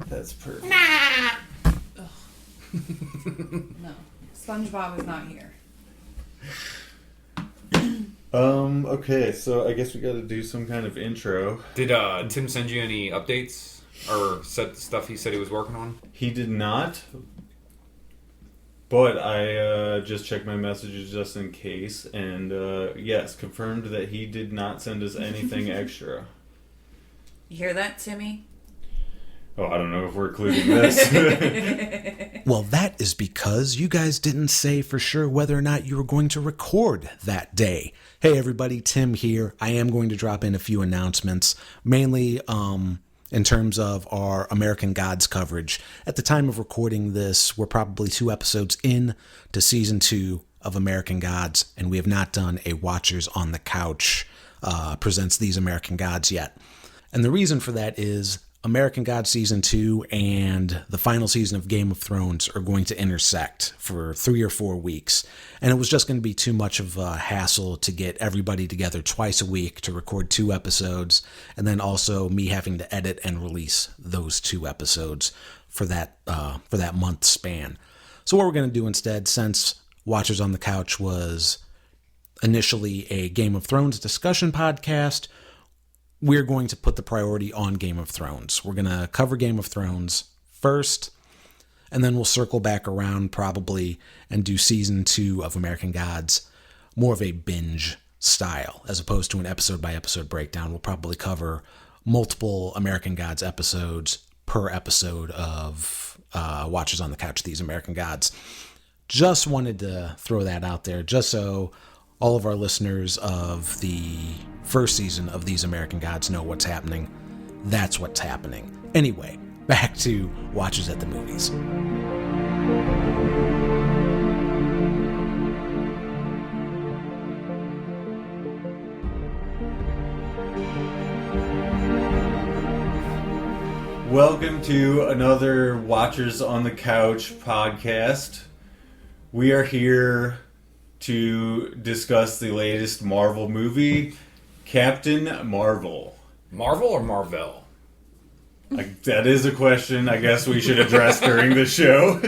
That's perfect. No. SpongeBob is not here. Okay, so I guess we gotta do some kind of intro. Did Tim send you any updates? Or stuff he said he was working on? He did not, but I just checked my messages just in case, and yes, confirmed that he did not send us anything extra. You hear that, Timmy? Oh, I don't know if we're including this. Well, that is because you guys didn't say for sure whether or not you were going to record that day. Hey everybody, Tim here. I am going to drop in a few announcements, mainly in terms of our American Gods coverage. At the time of recording this, we're probably 2 episodes in to season 2 of American Gods, and we have not done a Watchers on the Couch presents These American Gods yet. And the reason for that is American Gods Season 2 and the final season of Game of Thrones are going to intersect for 3 or 4 weeks. And it was just going to be too much of a hassle to get everybody together twice a week to record 2 episodes, and then also me having to edit and release those 2 episodes for that month span. So what we're going to do instead, since Watchers on the Couch was initially a Game of Thrones discussion podcast, we're going to put the priority on Game of Thrones. We're going to cover Game of Thrones first, and then we'll circle back around probably and do season 2 of American Gods, more of a binge style, as opposed to an episode-by-episode breakdown. We'll probably cover multiple American Gods episodes per episode of Watchers on the Couch, These American Gods. Just wanted to throw that out there, just so all of our listeners of the first season of These American Gods know what's happening. That's what's happening. Anyway, back to Watchers at the Movies. Welcome to another Watchers on the Couch podcast. We are here to discuss the latest Marvel movie, Captain Marvel. Marvel or Marvel? That is a question I guess we should address during the show.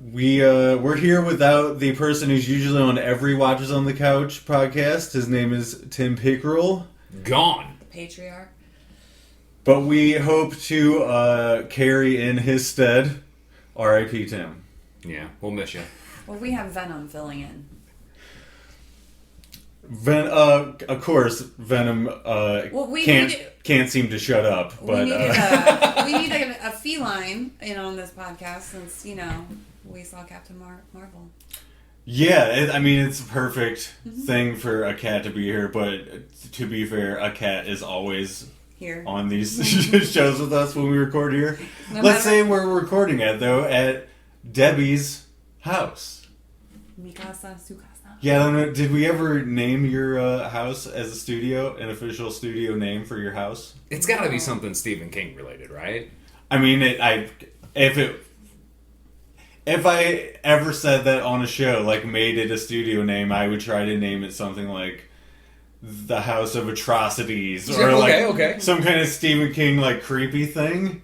We're here without the person who's usually on every Watchers on the Couch podcast. His name is Tim Pickerel. Gone. Patriarch. But we hope to carry in his stead. R.I.P. Tim. Yeah, we'll miss you. Well, we have Venom filling in. Of course, Venom can't seem to shut up. But we need a feline in on this podcast since, we saw Captain Marvel. Yeah, it's a perfect thing for a cat to be here. But to be fair, a cat is always here on these shows with us when we record here. Let's say we're recording at Debby's house. Mikasa Sukasa. Yeah, I don't know. Did we ever name your house as a studio, an official studio name for your house? It's got to be something Stephen King related, right? If I ever said that on a show, like made it a studio name, I would try to name it something like The House of Atrocities, or some kind of Stephen King creepy thing.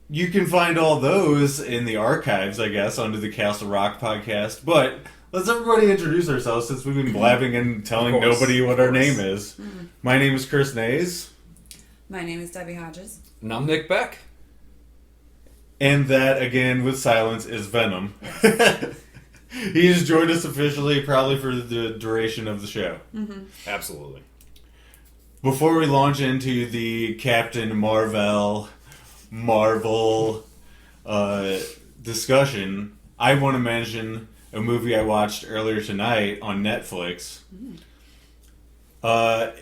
You can find all those in the archives, I guess, under the Castle Rock podcast. But let's everybody introduce ourselves, since we've been blabbing and telling nobody what our name is. Mm-hmm. My name is Chris Naes. My name is Debbie Hodges. And I'm Nick Beck. And that, again, with silence, is Venom. He has joined us officially, probably for the duration of the show. Mm-hmm. Absolutely. Before we launch into the Captain Marvel discussion, I want to mention a movie I watched earlier tonight on Netflix. Oh,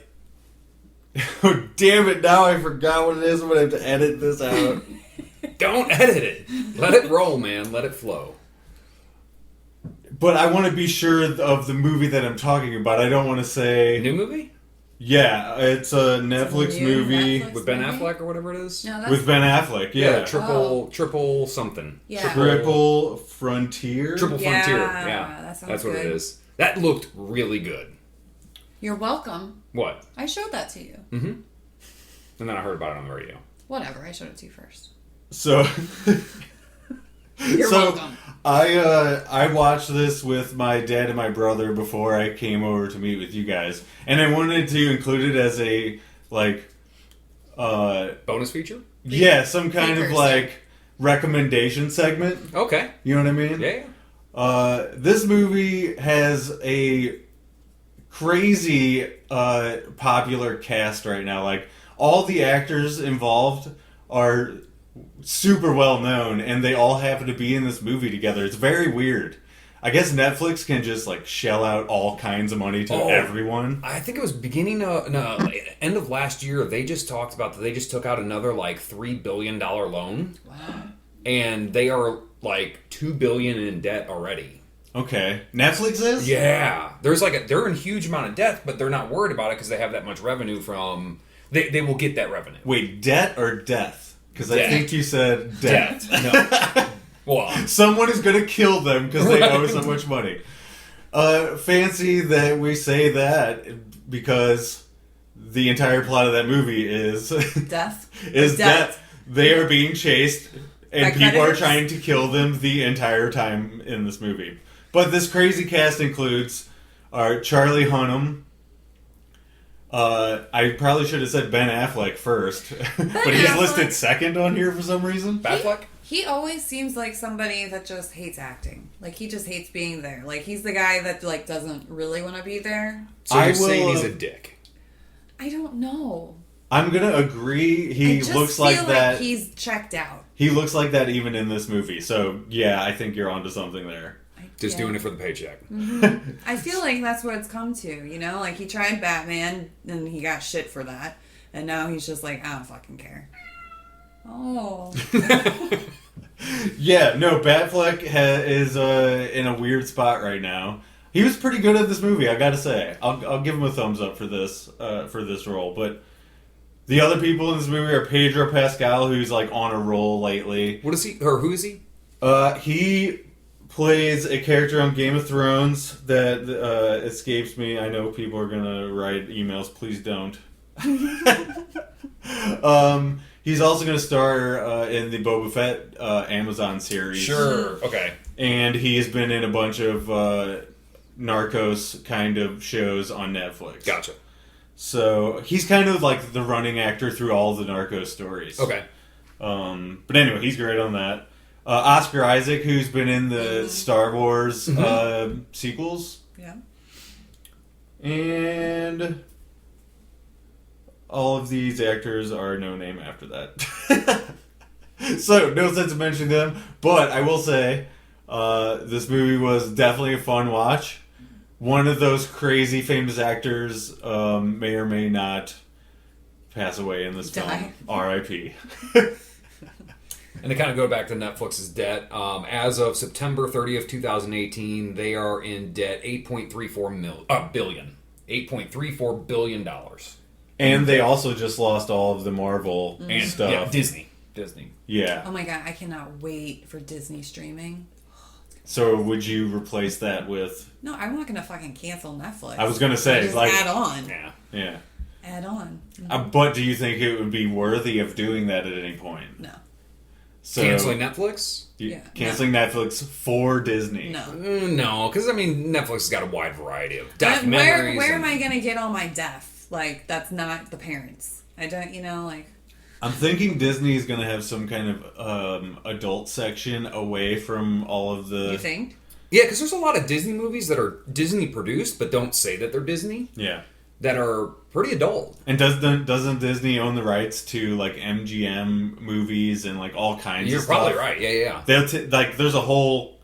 damn it, now I forgot what it is. I'm going to have to edit this out. Don't edit it. Let it roll, man. Let it flow. But I want to be sure of the movie that I'm talking about. I don't want to say... New movie? Yeah, it's a Netflix movie. With Ben Affleck or whatever it is? No, with Ben Affleck, yeah. Triple something. Yeah. Triple Frontier? Triple Frontier, yeah. That's what it is. That looked really good. You're welcome. What? I showed that to you. Mm-hmm. And then I heard about it on the radio. Whatever, I showed it to you first. So... You're welcome. I watched this with my dad and my brother before I came over to meet with you guys. And I wanted to include it as a, like... bonus feature? Yeah, some kind of, like, recommendation segment. Okay. You know what I mean? Yeah. This movie has a crazy popular cast right now. Like, all the actors involved are super well known, and they all happen to be in this movie together. It's very weird. I guess Netflix can just like shell out all kinds of money to everyone. I think it was end of last year. They just talked about that they just took out another like $3 billion loan. Wow. And they are like $2 billion in debt already. Okay, Netflix is? Yeah, they're in a huge amount of debt, but they're not worried about it because they have that much revenue from. They will get that revenue. Wait, debt or death? Because I think you said debt. No. Well, someone is going to kill them because they owe so much money. Fancy that we say that because the entire plot of that movie is death. Death. They are being chased and By people predators? are trying to kill them the entire time in this movie. But this crazy cast includes Charlie Hunnam. I probably should have said Ben Affleck first, but he's listed second on here for some reason. Affleck? He always seems like somebody that just hates acting. Like, he just hates being there. Like, he's the guy that, like, doesn't really want to be there. So you're saying he's a dick? I don't know. I'm going to agree. He looks like that. Like he's checked out. He looks like that even in this movie. So, yeah, I think you're onto something there. Just doing it for the paycheck. Mm-hmm. I feel like that's what it's come to, you know? Like, he tried Batman, and he got shit for that. And now he's just like, I don't fucking care. Oh. Yeah, no, Batfleck is in a weird spot right now. He was pretty good at this movie, I gotta say. I'll give him a thumbs up for this role. But the other people in this movie are Pedro Pascal, who's like on a roll lately. What is he? Or who is he? He plays a character on Game of Thrones that escapes me. I know people are gonna write emails. Please don't. He's also going to star in the Boba Fett Amazon series. Sure. Okay. And he has been in a bunch of Narcos kind of shows on Netflix. Gotcha. So he's kind of like the running actor through all the Narcos stories. Okay. But anyway, he's great on that. Oscar Isaac, who's been in the Star Wars sequels. Yeah. And all of these actors are no name after that. So, no sense of mentioning them. But I will say, this movie was definitely a fun watch. One of those crazy famous actors may or may not pass away in this film. R.I.P. And to kind of go back to Netflix's debt, as of September 30th, 2018, they are in debt $8.34 billion. $8.34 billion. And they also just lost all of the Marvel stuff. Yeah, Disney. Yeah. Oh my god, I cannot wait for Disney streaming. So would you replace that with... No, I'm not going to fucking cancel Netflix. I was going to say, just like... add on. Yeah. Add on. But do you think it would be worthy of doing that at any point? No. So, canceling Netflix? Canceling Netflix for Disney? No. No, because, I mean, Netflix has got a wide variety of documentaries. Where am I going to get all my death? Like, that's not the parents. I don't, like... I'm thinking Disney is going to have some kind of adult section away from all of the... You think? Yeah, because there's a lot of Disney movies that are Disney produced, but don't say that they're Disney. Yeah. That are pretty adult. And doesn't Disney own the rights to, like, MGM movies and, like, all kinds of stuff? You're probably right, yeah. There's a whole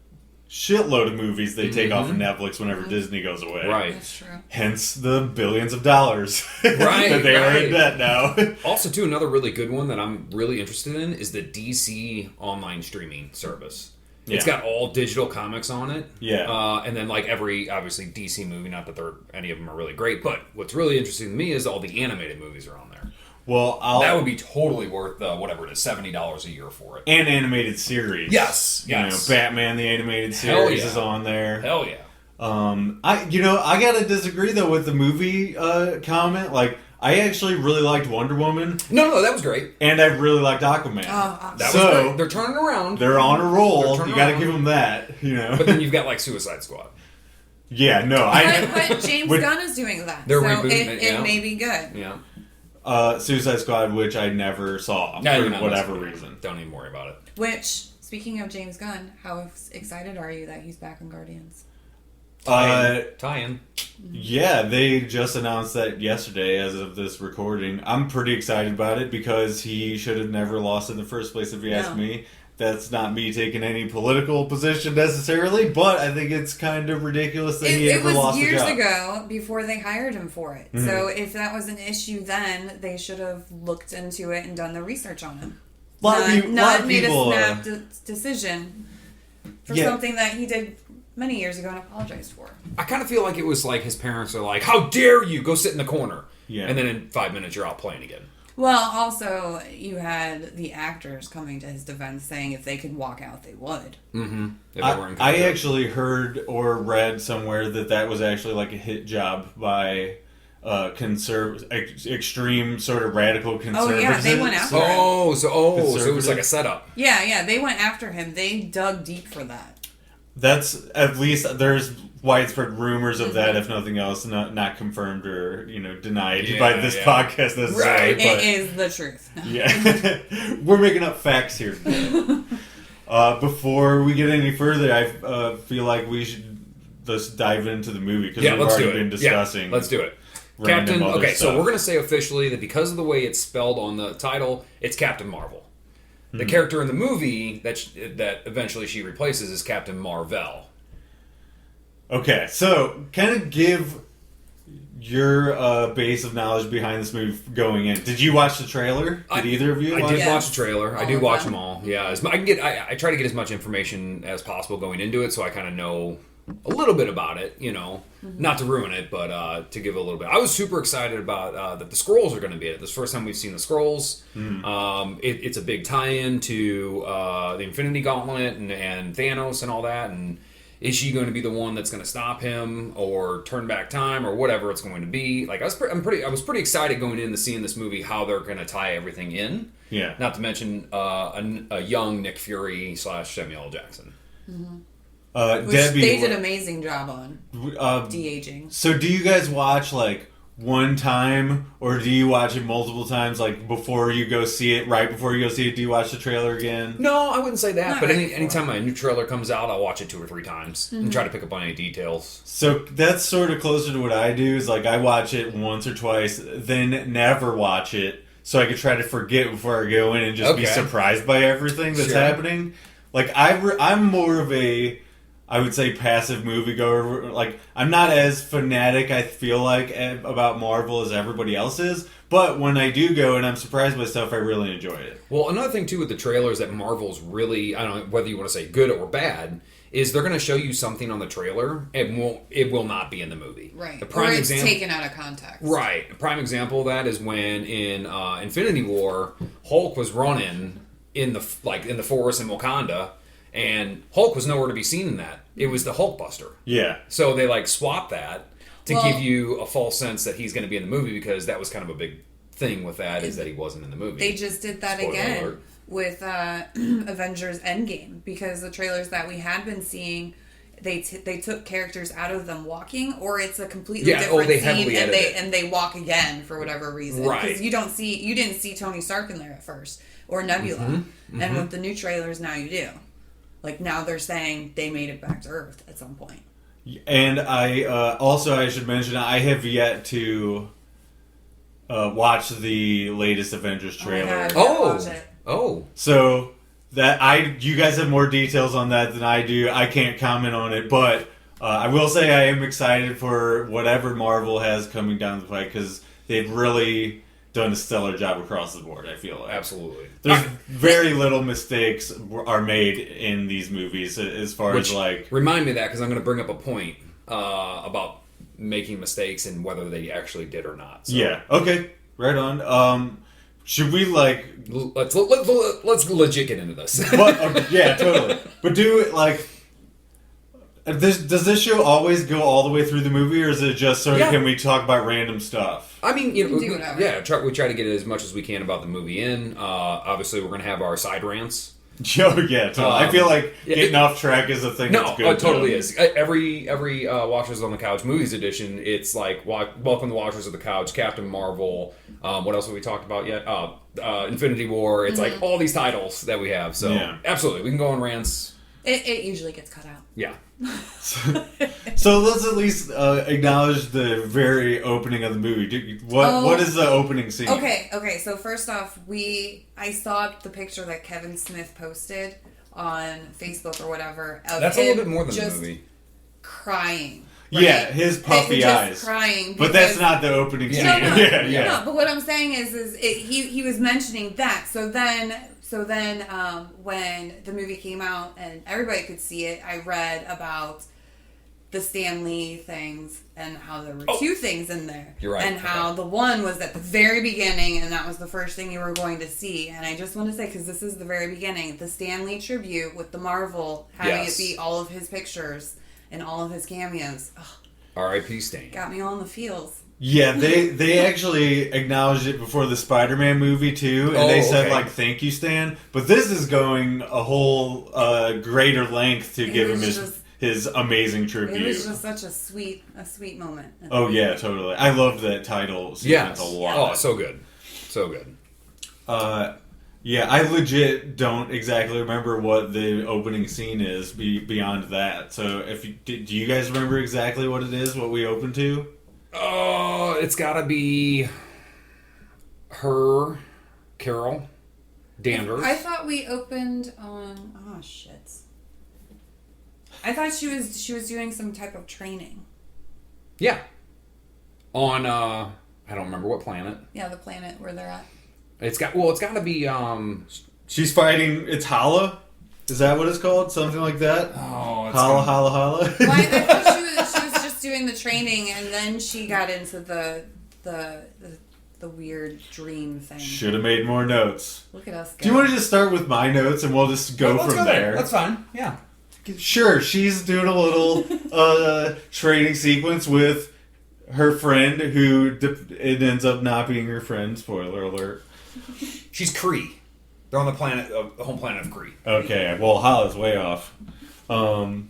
shitload of movies they take off of Netflix whenever Disney goes away. Right. That's true. Hence the billions of dollars right, that they are in debt now. Also, too, another really good one that I'm really interested in is the DC online streaming service. Yeah. It's got all digital comics on it. Yeah. And then, like, every, obviously, DC movie, not that any of them are really great, but what's really interesting to me is all the animated movies are on there. Well, that would be totally worth whatever it is, $70 a year for it. And animated series. Yes. You know, Batman the animated series is on there. Hell yeah. I gotta disagree though with the movie comment. Like, I actually really liked Wonder Woman. No, that was great. And I really liked Aquaman. Oh, that was great. They're turning around. They're on a roll. You gotta give them that, But then you've got, like, Suicide Squad. Yeah, no. But James Gunn is doing that. They're so rebooting it may be good. Yeah. Suicide Squad, which I never saw for whatever reason. Don't even worry about it. Which, speaking of James Gunn, how excited are you that he's back in Guardians? Tie-in. Yeah, they just announced that yesterday as of this recording. I'm pretty excited about it because he should have never lost in the first place if you ask me. That's not me taking any political position necessarily, but I think it's kind of ridiculous that he ever lost the job. It was years ago before they hired him for it. Mm-hmm. So if that was an issue then, they should have looked into it and done the research on him. Not made a snap decision for something that he did many years ago and apologized for. I kind of feel like it was like his parents are like, "How dare you go sit in the corner?" Yeah. And then in 5 minutes you're out playing again. Well, also you had the actors coming to his defense saying if they could walk out, they would. Mm-hmm. I actually heard or read somewhere that was actually like a hit job by extreme sort of radical conservatives. Oh yeah, they went after him. So it was like a setup. Yeah, they went after him. They dug deep for that. That's at least there's widespread rumors of that, if nothing else, not confirmed or denied by this podcast necessarily. Right, it is the truth. Yeah, we're making up facts here. Before we get any further, I feel like we should just dive into the movie because we've already been discussing. Yeah, let's do it. Captain. Okay, so we're gonna say officially that because of the way it's spelled on the title, it's Captain Marvel. The character in the movie that eventually she replaces is Captain Marvel. Okay, so kind of give your base of knowledge behind this movie going in. Did you watch the trailer? Did either of you? I did watch the trailer. I do watch them all. Yeah, I try to get as much information as possible going into it, so I kind of know a little bit about it. Not to ruin it, but to give a little bit. I was super excited about that the Skrulls are going to be it. This is the first time we've seen the Skrulls. It's a big tie-in to the Infinity Gauntlet and Thanos and all that. And is she going to be the one that's going to stop him or turn back time or whatever it's going to be? Like I was pretty excited going into seeing this movie how they're going to tie everything in. Yeah. Not to mention a young Nick Fury / Samuel L. Jackson. Mm-hmm. Which Debby, they did an amazing job on de-aging. So do you guys watch like one time or do you watch it multiple times, like before you go see it, right before you go see it, do you watch the trailer again? No, I wouldn't say that, but anytime a new trailer comes out, I'll watch it 2 or 3 times and try to pick up on any details. So that's sort of closer to what I do, is like I watch it once or twice, then never watch it so I could try to forget before I go in and just be surprised by everything that's happening. Like I'm more of a, I would say, passive moviegoer. Like, I'm not as fanatic, I feel like, about Marvel as everybody else is. But when I do go and I'm surprised by stuff, I really enjoy it. Well, another thing, too, with the trailers that Marvel's really, I don't know whether you want to say good or bad, is they're going to show you something on the trailer and it will not be in the movie. Right. The prime or it's taken out of context. Right. A prime example of that is when in Infinity War, Hulk was running in the forest in Wakanda, and Hulk was nowhere to be seen in that. It was the Hulkbuster. Yeah. So they swapped that to give you a false sense that he's going to be in the movie, because that was kind of a big thing with that, is that he wasn't in the movie. They just did that again with Avengers Endgame, because the trailers that we had been seeing, they took characters out of them walking, or it's a completely different scene and they walk again for whatever reason. Right. Because you didn't see Tony Stark in there at first, or Nebula. And with the new trailers now you do. Like, now they're saying they made it back to Earth at some point. And I should mention, I have yet to watch the latest Avengers trailer. So you guys have more details on that than I do. I can't comment on it, but I will say I am excited for whatever Marvel has coming down the pike, because they've really done a stellar job across the board, I feel like. Absolutely. There's very little mistakes are made in these movies as far as like... Remind me of that, because I'm going to bring up a point about making mistakes and whether they actually did or not. So. Yeah. Okay. Right on. Should we let's legit get into this. Yeah, totally. But do it Does this show always go all the way through the movie, or is it just sort of can we talk about random stuff? I mean, we try to get as much as we can about the movie in. Obviously, we're going to have our side rants. Oh, yeah, totally. I feel like getting off track is a thing that's good. No, it totally is. Every Watchers on the Couch Movies edition, it's like, welcome to Watchers of the Couch, Captain Marvel, what else have we talked about yet? Infinity War. It's like all these titles that we have. So, absolutely, we can go on rants. It usually gets cut out. Yeah. So let's at least acknowledge the very opening of the movie. What is the opening scene? Okay. So first off, I saw the picture that Kevin Smith posted on Facebook or whatever. That's a little bit more than the movie. Crying. Right? Yeah, his puffy eyes. Crying. But that's not the opening scene. No. Yeah. But what I'm saying is he was mentioning that. So then, when the movie came out and everybody could see it, I read about the Stan Lee things and how there were two things in there. You're right. And how the one was at the very beginning, and that was the first thing you were going to see. And I just want to say, because this is the very beginning, the Stan Lee tribute with the Marvel, having it be all of his pictures and all of his cameos. R.I.P. Stan. Got me all in the feels. Yeah, they actually acknowledged it before the Spider-Man movie too, and they said like, "Thank you, Stan." But this is going a whole greater length to give him his amazing tribute. It was just such a sweet moment. Oh yeah, totally. I loved that title sequence a lot. Oh, so good. Yeah, I legit don't exactly remember what the opening scene is beyond that. So, do you guys remember exactly what it is? What we opened to? Oh, it's got to be her, Carol Danvers. I thought we opened on. Oh shit! I thought she was doing some type of training. Yeah. On I don't remember what planet. Yeah, the planet where they're at. It's got to be She's fighting. It's Hala. Is that what it's called? Something like that. Oh, it's Hala. Well, I thought she was just doing the training, and then she got into the weird dream thing. Should have made more notes. Look at us go. Do you want to just start with my notes and we'll just go from there? That's fine. Yeah. Sure. She's doing a little training sequence with her friend, who it ends up not being her friend. Spoiler alert. She's Kree. They're on the home planet of Kree. Okay. Well, Hala's way off. I'm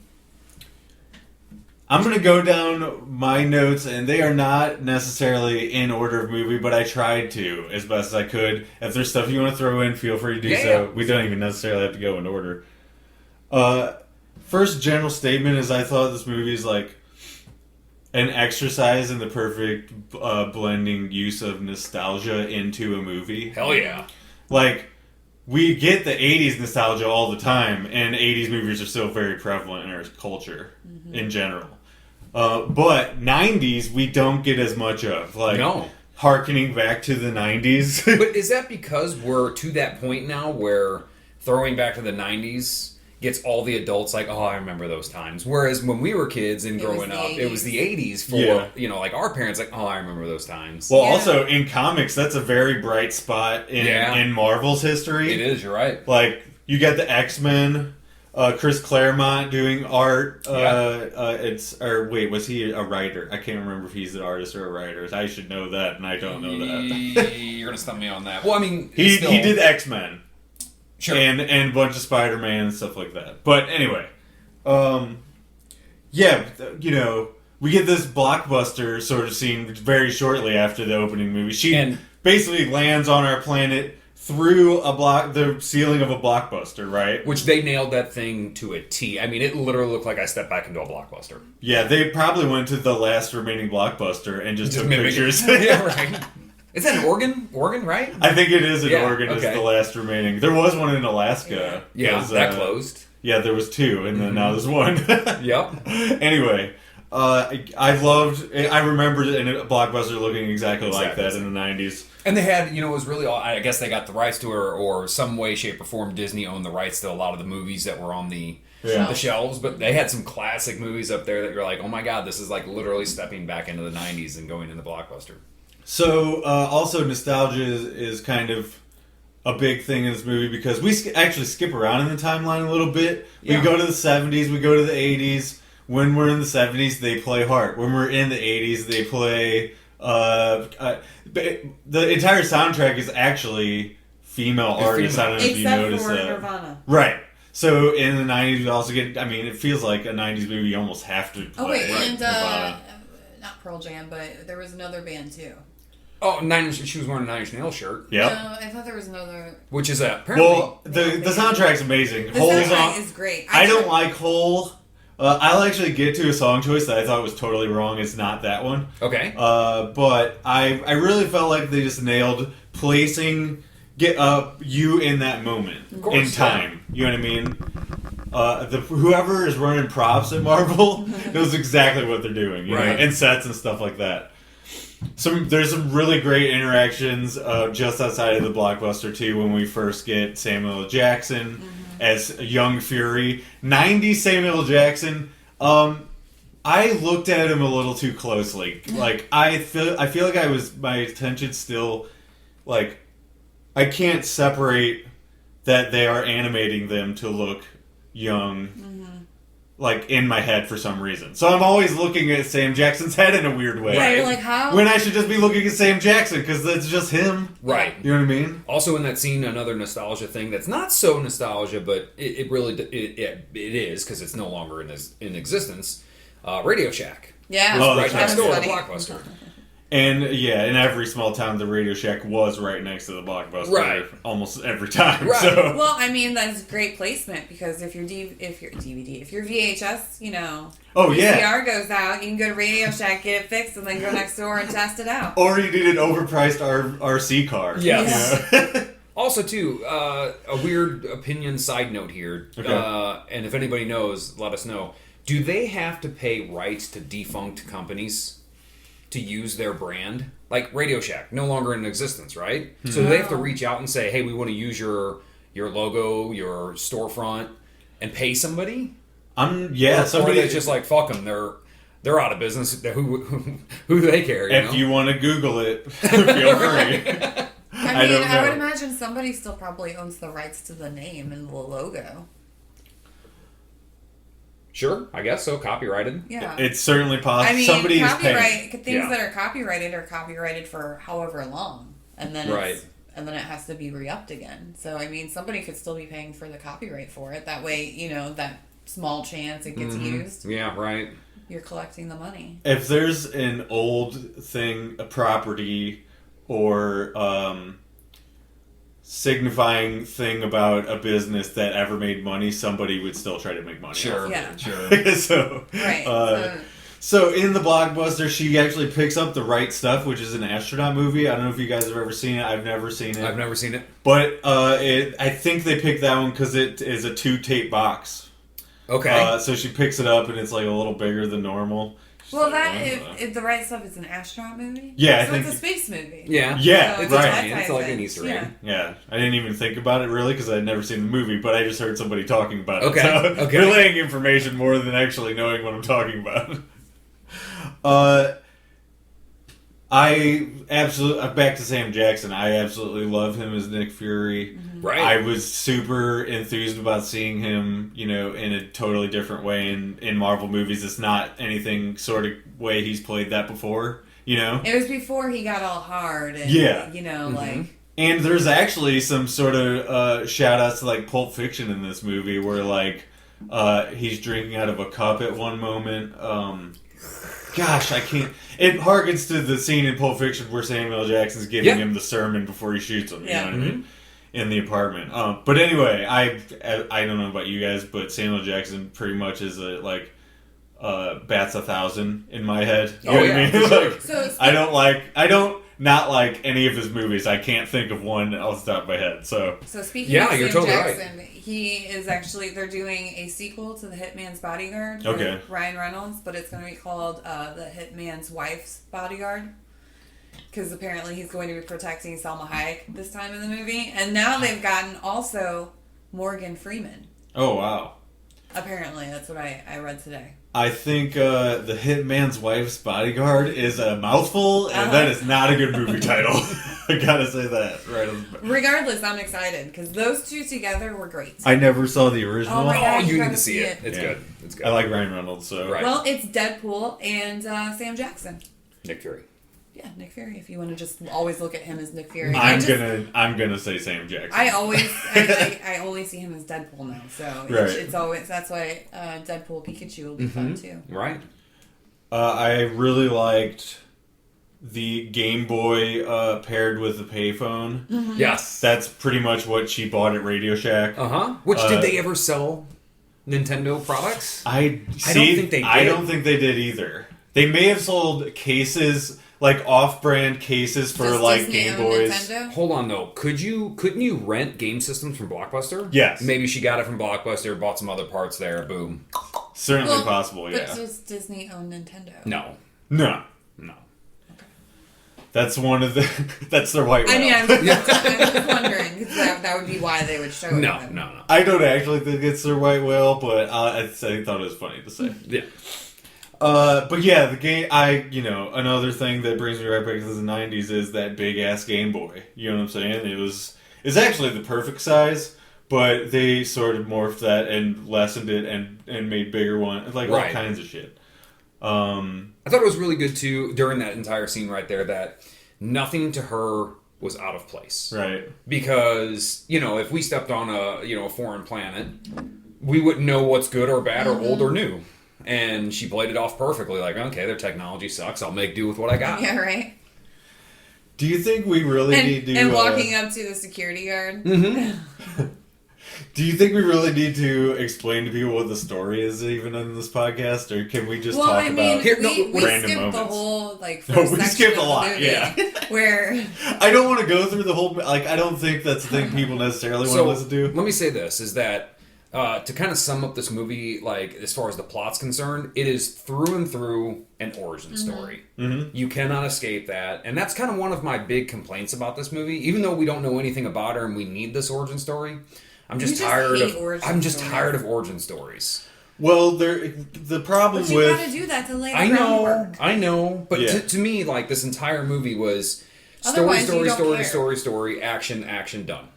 going to go down my notes, and they are not necessarily in order of movie, but I tried to as best as I could. If there's stuff you want to throw in, feel free to do so. Yeah. We don't even necessarily have to go in order. First general statement is I thought this movie is like an exercise in the perfect blending use of nostalgia into a movie. Hell yeah. Like, we get the 80s nostalgia all the time, and 80s movies are still very prevalent in our culture in general. But 90s, we don't get as much of. Like, hearkening back to the 90s. But is that because we're to that point now where throwing back to the 90s gets all the adults like, oh, I remember those times. Whereas when we were kids and growing up, it was the 80s for, like our parents, like, oh, I remember those times. Well, also in comics, that's a very bright spot in Marvel's history. It is, you're right. Like, you get the X-Men, Chris Claremont doing art. Was he a writer? I can't remember if he's an artist or a writer. I should know that, and I don't know that. You're going to stump me on that. Well, I mean, he did X-Men. Sure. And a bunch of Spider-Man and stuff like that. But anyway, we get this blockbuster sort of scene very shortly after the opening movie. She basically lands on our planet through the ceiling of a blockbuster, right? Which they nailed that thing to a T. I mean, it literally looked like I stepped back into a blockbuster. Yeah, they probably went to the last remaining blockbuster and just took pictures. Yeah, right. Is that an Oregon? Oregon, right? I think it is in Oregon. Okay. It's the last remaining. There was one in Alaska. Yeah, that closed. Yeah, there was two, and then now there's one. Yep. Anyway, I remember in a blockbuster looking exactly like that in the 90s. And they had, it was really, I guess they got the rights to her, or some way, shape, or form, Disney owned the rights to a lot of the movies that were on the shelves, but they had some classic movies up there that you're like, oh my god, this is like literally stepping back into the 90s and going into Blockbuster. So, also nostalgia is kind of a big thing in this movie because we actually skip around in the timeline a little bit. We go to the 70s, we go to the 80s, when we're in the 70s, they play hard. When we're in the 80s, they play... the entire soundtrack is actually female artists. I don't know if you noticed that. Except for Nirvana. Right. So in the 90s, we also get... I mean, it feels like a 90s movie you almost have to play. Oh, wait, right, and not Pearl Jam, but there was another band, too. Oh, she was wearing a Nine Inch Nails shirt. Yeah. No, I thought there was another... Which is apparently... Well, the soundtrack's amazing. The soundtrack is great. I don't like Hole. I'll actually get to a song choice that I thought was totally wrong. It's not that one. Okay. But I really felt like they just nailed placing you in that moment in time. You know what I mean? Whoever is running props at Marvel knows exactly what they're doing, you know, and sets and stuff like that. There's some really great interactions just outside of the blockbuster too when we first get Samuel L. Jackson as young Fury. 90s Samuel L. Jackson. I looked at him a little too closely. Like I feel like my attention still like I can't separate that they are animating them to look young. Like in my head for some reason. So I'm always looking at Sam Jackson's head in a weird way. Right, like how? When I should just be looking at Sam Jackson because that's just him. Right. You know what I mean? Also in that scene, another nostalgia thing that's not so nostalgia, but it really is because it's no longer in existence. Radio Shack. Yeah. Oh, right next door to the funny. Blockbuster. And yeah, in every small town, the Radio Shack was right next to the Blockbuster almost every time. Right. So. Well, I mean that's great placement because if your VHS, you know, oh yeah, VCR goes out, you can go to Radio Shack, get it fixed, and then go next door and test it out. Or you need an overpriced RC car. Yes. Yeah. Also, too, a weird opinion side note here, and if anybody knows, let us know. Do they have to pay rights to defunct companies to use their brand? Like Radio Shack, no longer in existence, right? Mm-hmm. So they have to reach out and say, hey, we want to use your logo, your storefront, and pay somebody? Somebody that's just like, fuck them, they're out of business. Who do they care? If you want to Google it, feel free. I would imagine somebody still probably owns the rights to the name and the logo. Sure, I guess so. Copyrighted. Yeah, it's certainly possible. I mean, somebody things that are copyrighted for however long, and then and then it has to be re-upped again. So I mean, somebody could still be paying for the copyright for it. That way, you know, that small chance it gets used. Yeah, right. You're collecting the money. If there's an old thing, a property, or signifying thing about a business that ever made money, somebody would still try to make money. Sure, yeah. Sure. So in the Blockbuster, she actually picks up The Right Stuff, which is an astronaut movie. I don't know if you guys have ever seen it. I've never seen it. But I think they picked that one because it is a 2-tape box. Okay. So she picks it up and it's like a little bigger than normal. Well, if The Right Stuff is an astronaut movie? Yeah, so it's a space movie. Yeah. Yeah, so right. It's like an Easter egg. Yeah. I didn't even think about it really because I had never seen the movie, but I just heard somebody talking about it. Okay. So relaying information more than actually knowing what I'm talking about. Back to Sam Jackson. I absolutely love him as Nick Fury. Right. I was super enthused about seeing him, you know, in a totally different way in Marvel movies. It's not anything sort of way he's played that before, you know? It was before he got all hard and, you know, like... And there's actually some sort of shout-outs to, like, Pulp Fiction in this movie where, like, he's drinking out of a cup at one moment. Gosh, I can't... It harkens to the scene in Pulp Fiction where Samuel L. Jackson's giving him the sermon before he shoots him. You know what I mean? In the apartment. But anyway, I don't know about you guys, but Samuel L. Jackson pretty much is bats 1,000 in my head. You know what I mean? Like, so I don't not like any of his movies. I can't think of one off the top of my head. So speaking of Sam totally Jackson, right. he is actually, they're doing a sequel to The Hitman's Bodyguard with Ryan Reynolds, but it's going to be called The Hitman's Wife's Bodyguard. Because apparently he's going to be protecting Salma Hayek this time in the movie. And now they've gotten also Morgan Freeman. Oh, wow. Apparently, that's what I read today. I think The Hitman's Wife's Bodyguard is a mouthful, and that is not a good movie title. I gotta say that. Right. Regardless, I'm excited, because those two together were great. I never saw the original. Oh my God, you need to see it. It's good. It's good. I like Ryan Reynolds, so... Right. Well, it's Deadpool and Sam Jackson. Nick Fury. Yeah, Nick Fury. If you want to just always look at him as Nick Fury, I'm gonna say Sam Jackson. I only see him as Deadpool now, so it's always that's why Deadpool Pikachu will be fun too. Right. I really liked the Game Boy paired with the payphone. Mm-hmm. Yes, that's pretty much what she bought at Radio Shack. Which did they ever sell Nintendo products? I don't think they did. I don't think they did either. They may have sold cases. Like off-brand cases for like Disney Game Boys. Nintendo? Hold on though, couldn't you rent game systems from Blockbuster? Yes. Maybe she got it from Blockbuster, bought some other parts there. Boom. Certainly possible. Yeah. But does Disney own Nintendo? No. Okay. That's one of the. That's their white whale. I mean, I'm just wondering because that would be why they would show it. No. I don't actually think it's their white whale, but I thought it was funny to say. Yeah. But yeah, the game. Another thing that brings me right back to the '90s is that big ass Game Boy. You know what I'm saying? It's actually the perfect size, but they sort of morphed that and lessened it and made bigger one, like all kinds of shit. I thought it was really good too during that entire scene right there that nothing to her was out of place. Right. Because if we stepped on a foreign planet, we wouldn't know what's good or bad or old or new. And she played it off perfectly, like, okay, their technology sucks. I'll make do with what I got. Yeah, right. Do you think we really need to... And walking up to the security guard. Mm-hmm. Do you think we really need to explain to people what the story is even in this podcast? Or can we just talk about we random skipped moments? The whole, first we skipped a lot, movie, yeah. Where... I don't want to go through the whole... I don't think that's the thing people necessarily want to listen to. Let me say this, is that... to kind of sum up this movie, as far as the plot's concerned, it is through and through an origin story. Mm-hmm. You cannot escape that. And that's kind of one of my big complaints about this movie. Even though we don't know anything about her and we need this origin story, I'm just tired of origin stories. Well, the problem but you gotta do that to lay the groundwork. I know. But to me, this entire movie was story, action, done.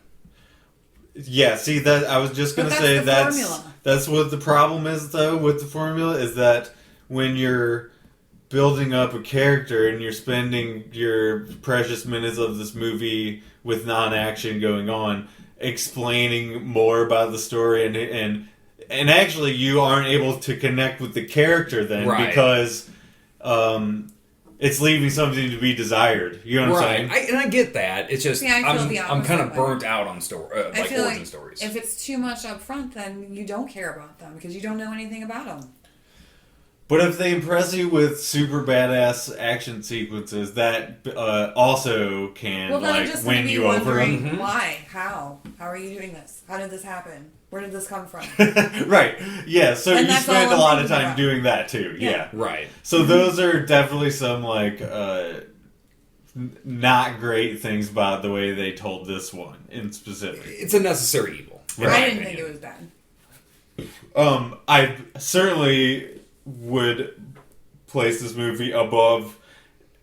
Yeah, see that I was just gonna say that's what the problem is though with the formula is that when you're building up a character and you're spending your precious minutes of this movie with non-action going on, explaining more about the story and actually you aren't able to connect with the character then because it's leaving something to be desired. You know what I'm saying? I get that. It's just I'm kind of burnt out on origin stories. If it's too much up front, then you don't care about them because you don't know anything about them. But if they impress you with super badass action sequences, that also can win you over them. Why? How are you doing this? How did this happen? Where did this come from? Right. Yeah, so you spend a lot of time doing that too. Yeah. Right. So those are definitely some not great things about the way they told this one in specific. It's a necessary evil. I didn't think it was bad. I certainly would place this movie above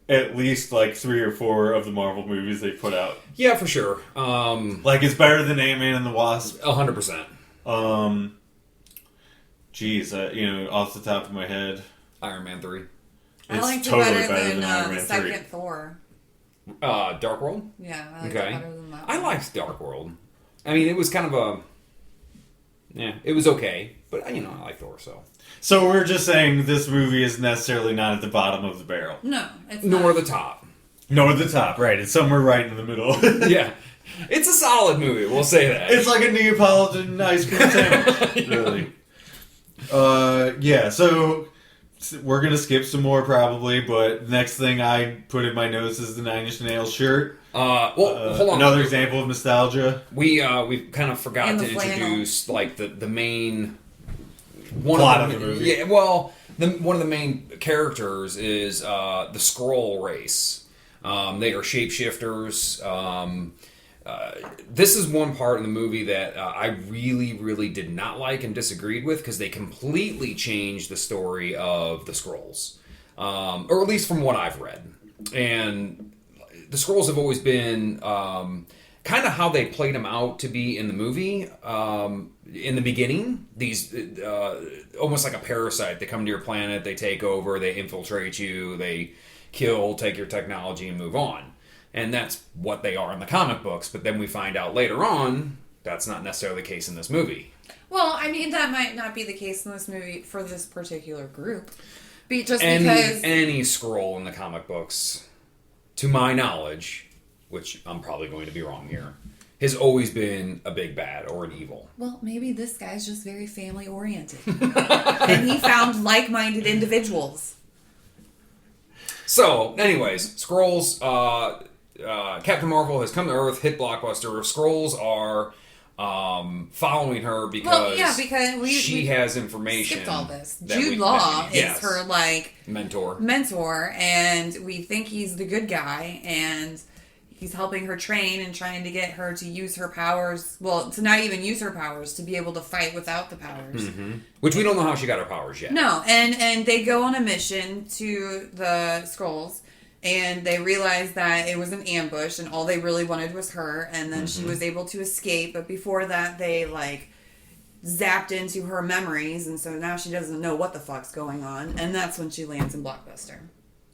at least 3 or 4 of the Marvel movies they put out. Yeah, for sure. It's better than Ant-Man and the Wasp. 100%. Off the top of my head, Iron Man 3. I liked it better than the second Thor. Dark World? Yeah, I liked it better than that one. I liked Dark World. I mean, it was kind of it was okay, but I like Thor, so. So we're just saying this movie is necessarily not at the bottom of the barrel. No, it's Nor not. the top. Nor the top, right. It's somewhere right in the middle. Yeah. It's a solid movie, we'll say that. It's like a Neapolitan ice cream sandwich. Really. So we're going to skip some more probably, but next thing I put in my notes is the Nine Inch Nails shirt. Hold on. Another example of nostalgia. We kind of forgot to introduce the main plot of the movie. Yeah, well, one of the main characters is the Skrull race. They are shapeshifters. This is one part in the movie that I really, really did not like and disagreed with because they completely changed the story of the Skrulls, or at least from what I've read. And the Skrulls have always been kind of how they played him out to be in the movie. In the beginning, these almost like a parasite. They come to your planet, they take over, they infiltrate you, they kill, take your technology, and move on. And that's what they are in the comic books. But then we find out later on that's not necessarily the case in this movie. Well, I mean, that might not be the case in this movie for this particular group. Because any Skrull in the comic books, to my knowledge, which I'm probably going to be wrong here, has always been a big bad or an evil. Well, maybe this guy's just very family oriented. And he found like-minded individuals. So, anyways, Skrulls, Captain Marvel has come to Earth, hit Blockbuster. Skrulls are following her because, she has information. Skipped all this. Jude Law is her mentor, and we think he's the good guy, and he's helping her train and trying to get her to use her powers. Well, to not even use her powers, to be able to fight without the powers. Mm-hmm. Which we don't know how she got her powers yet. No, and they go on a mission to the Skrulls. And they realized that it was an ambush, and all they really wanted was her. And then she was able to escape. But before that, they, zapped into her memories. And so now she doesn't know what the fuck's going on. And that's when she lands in Blockbuster.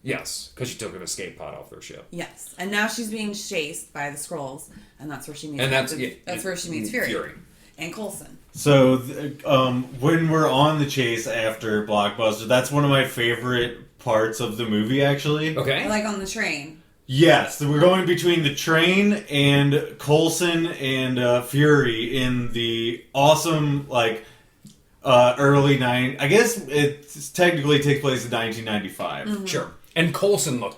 Yes, because she took an escape pod off their ship. Yes. And now she's being chased by the Skrulls. And that's where she meets where she meets Fury. And Coulson. So, when we're on the chase after Blockbuster, that's one of my favorite parts of the movie, actually. Okay. Like on the train. Yes, we're going between the train and Coulson and Fury in the awesome, early I guess it technically takes place in 1995. Mm-hmm. Sure. And Coulson looked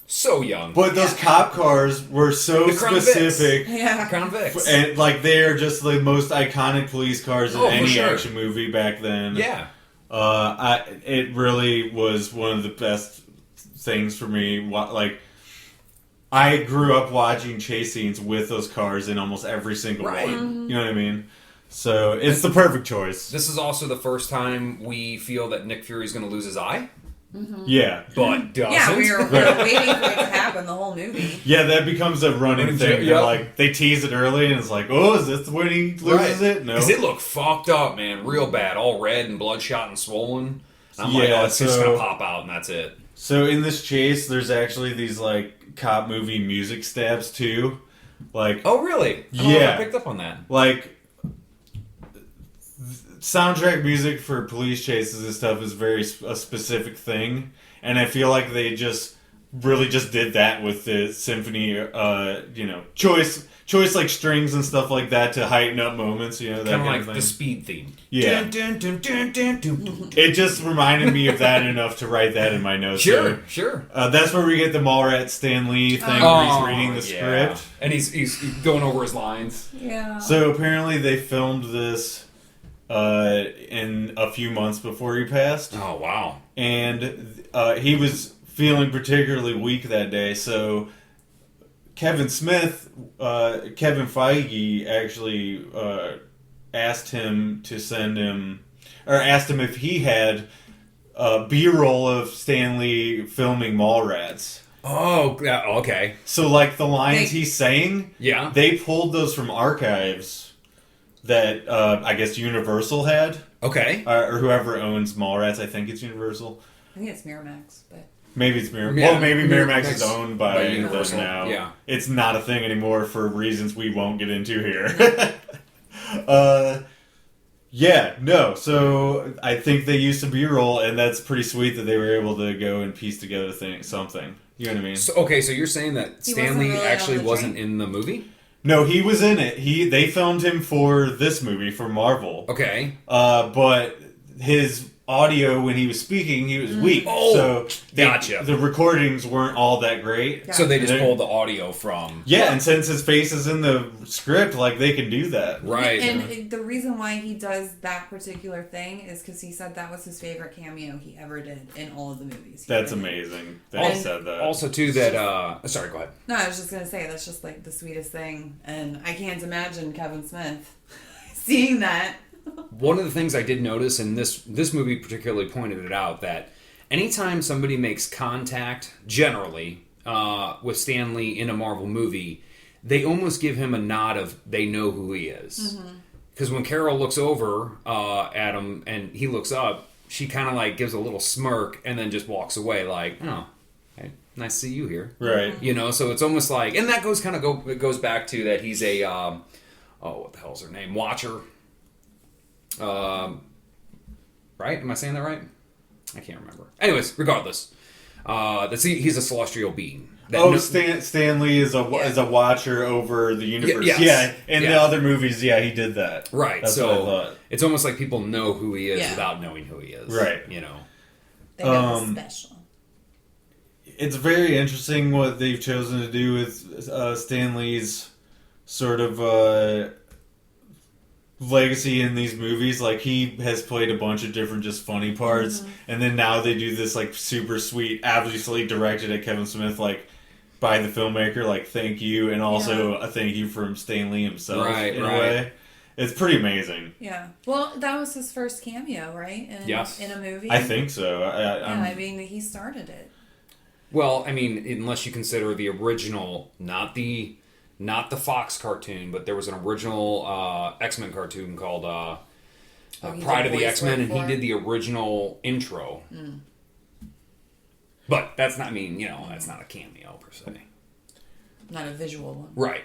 so young. But those cop cars were so specific. Yeah. Crown Vics. And, they are just the most iconic police cars in any action movie back then. Yeah. It really was one of the best things for me. I grew up watching chase scenes with those cars in almost every single one. Mm-hmm. You know what I mean? So it's the perfect choice. This is also the first time we feel that Nick Fury's going to lose his eye. Mm-hmm. Yeah. But doesn't. Yeah, we were waiting for it to happen the whole movie. Yeah, that becomes a running thing. Yep. They tease it early, and it's like, oh, is this when he loses it? No. Because it looked fucked up, man. Real bad. All red and bloodshot and swollen. And I'm it's just going to pop out, and that's it. So in this chase, there's actually these, cop movie music stabs, too. Oh, really? I picked up on that. Soundtrack music for police chases and stuff is a specific thing, and I feel like they just did that with the symphony, choice strings and stuff like that to heighten up moments, that kind of like of thing. The speed theme. Yeah. Dun, dun, dun, dun, dun, dun. It just reminded me of that enough to write that in my notes. Sure. That's where we get the Mallrats Stan Lee thing where he's reading the script. And he's going over his lines. Yeah. So apparently they filmed this in a few months before he passed. Oh, wow. And he was feeling particularly weak that day, so Kevin Feige actually asked him if he had B-roll of Stan Lee filming Mallrats. Oh, okay. So, the lines he's saying, they pulled those from archives that I guess Universal had. Okay. Or whoever owns Mallrats. I think it's Universal. I think it's Miramax, but... Maybe it's Miramax. Yeah, well, maybe Miramax is owned by Universal now. Yeah. It's not a thing anymore for reasons we won't get into here. So I think they used some B-roll, and that's pretty sweet that they were able to go and piece together something. You know what I mean? So you're saying that Stan Lee actually wasn't in the movie? No, he was in it. They filmed him for this movie, for Marvel. Okay. But his audio, when he was speaking, he was weak. Oh, so gotcha. The recordings weren't all that great. Gotcha. So they just pulled the audio from... Yeah, and since his face is in the script, they can do that. Right. And the reason why he does that particular thing is because he said that was his favorite cameo he ever did in all of the movies. That's amazing that he said that. Also, too, that... sorry, go ahead. No, I was just going to say, that's just, the sweetest thing. And I can't imagine Kevin Smith seeing that. One of the things I did notice, and this movie particularly pointed it out, that anytime somebody makes contact, generally, with Stan Lee in a Marvel movie, they almost give him a nod of they know who he is. Because when Carol looks over at him and he looks up, she kind of like gives a little smirk and then just walks away like, oh, hey, nice to see you here. Right. You know, so it's almost like, and that goes back to that he's a, what the hell's her name? Watcher. Right? Am I saying that right? I can't remember. Anyways, regardless. He's a celestial being. Stan Lee is a watcher over the universe. Yes. Yeah, in the other movies, he did that. Right. That's so what I thought. It's almost like people know who he is without knowing who he is. Right. You know. They have a special. It's very interesting what they've chosen to do with Stan Lee's sort of legacy in these movies. Like, he has played a bunch of different just funny parts, and then now they do this like super sweet, obviously directed at Kevin Smith, like by the filmmaker, like thank you, and also a thank you from Stan Lee himself in a way. It's pretty amazing. Yeah. Well, that was his first cameo, right? In a movie? I think so. I mean, he started it. Well, I mean, unless you consider the original, not the Fox cartoon, but there was an original X-Men cartoon called Pride of the X-Men, and he did the original intro. But that's not, that's not a cameo per se. Not a visual one. Right.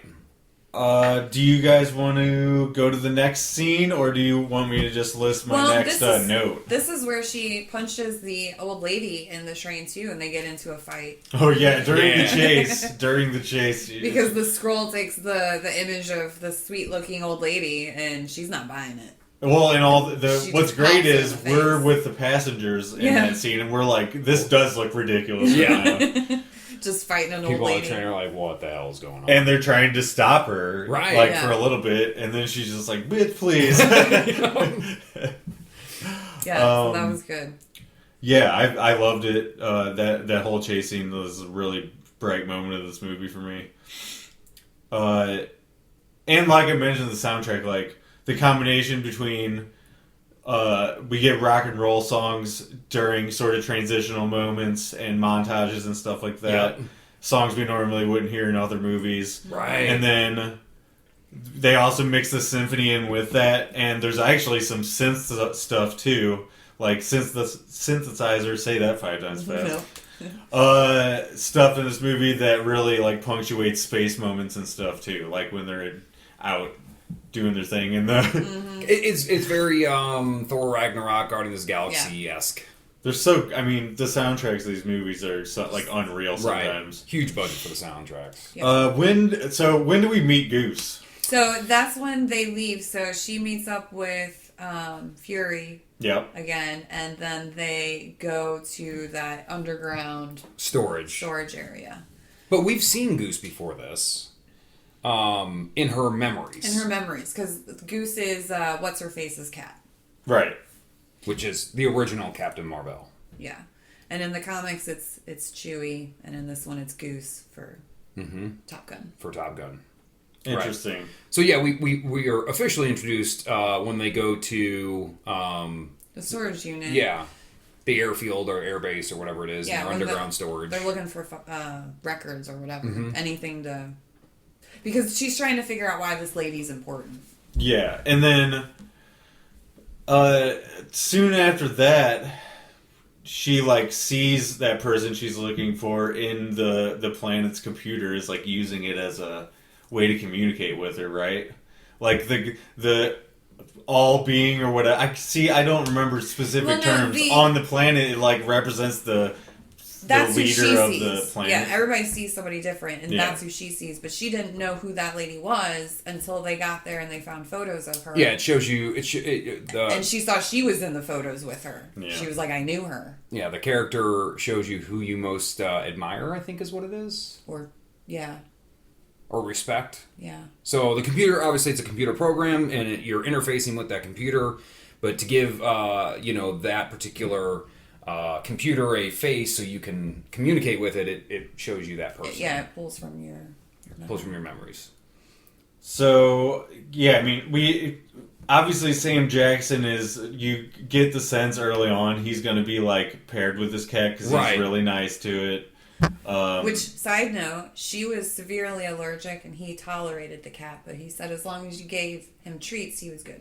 Do you guys want to go to the next scene, or do you want me to just list my next note? This is where she punches the old lady in the train too, and they get into a fight. Oh yeah, during the chase. Because the scroll takes the image of the sweet looking old lady, and she's not buying it. Well, and what's great is we're with the passengers in that scene, and we're like, this does look ridiculous right now. Just fighting an old lady. People on the train are like, what the hell is going on? And they're trying to stop her, for a little bit, and then she's just like, bitch, please. So that was good. Yeah, I loved it. That whole chase scene was a really bright moment of this movie for me. And like I mentioned, the soundtrack, like, the combination between we get rock and roll songs during sort of transitional moments and montages and stuff like that. Yep. Songs we normally wouldn't hear in other movies. Right. And then they also mix the symphony in with that, and there's actually some synth stuff too. Like synthesizer, say that 5 times fast. Stuff in this movie that really like punctuates space moments and stuff too. Like when they're out doing their thing in the it's very Thor Ragnarok, Guardians of the Galaxy-esque. They're the soundtracks of these movies are like unreal sometimes. Right. Huge budget for the soundtracks. Yeah. When do we meet Goose? So that's when they leave. So she meets up with Fury again, and then they go to that underground storage area. But we've seen Goose before this. In her memories. Because Goose is, what's-her-face's cat. Right. Which is the original Captain Marvel. Yeah. And in the comics, it's Chewie, and in this one, it's Goose for Top Gun. For Top Gun. Interesting. Right. So, yeah, we are officially introduced when they go to... the storage unit. Yeah. The airfield or airbase or whatever it is. Yeah, underground storage. They're looking for records or whatever. Anything to... Because she's trying to figure out why this lady's important. Yeah, and then soon after that, she like sees that person she's looking for in the planet's computer is like using it as a way to communicate with her, right? Like the all being or whatever. I don't remember specific terms on the planet. It like represents the leader of the planet. Yeah, everybody sees somebody different, and that's who she sees. But she didn't know who that lady was until they got there and they found photos of her. Yeah, it shows you. And she saw she was in the photos with her. Yeah. She was like, I knew her. Yeah, the character shows you who you most admire, I think is what it is. Or respect. Yeah. So the computer, obviously it's a computer program, and you're interfacing with that computer. But to give, that particular... computer a face so you can communicate with it, it shows you that person. Yeah, it pulls from your memories. So, yeah, I mean, we obviously Sam Jackson you get the sense early on he's going to be like paired with this cat because he's really nice to it. Which, side note, she was severely allergic and he tolerated the cat, but he said as long as you gave him treats, he was good.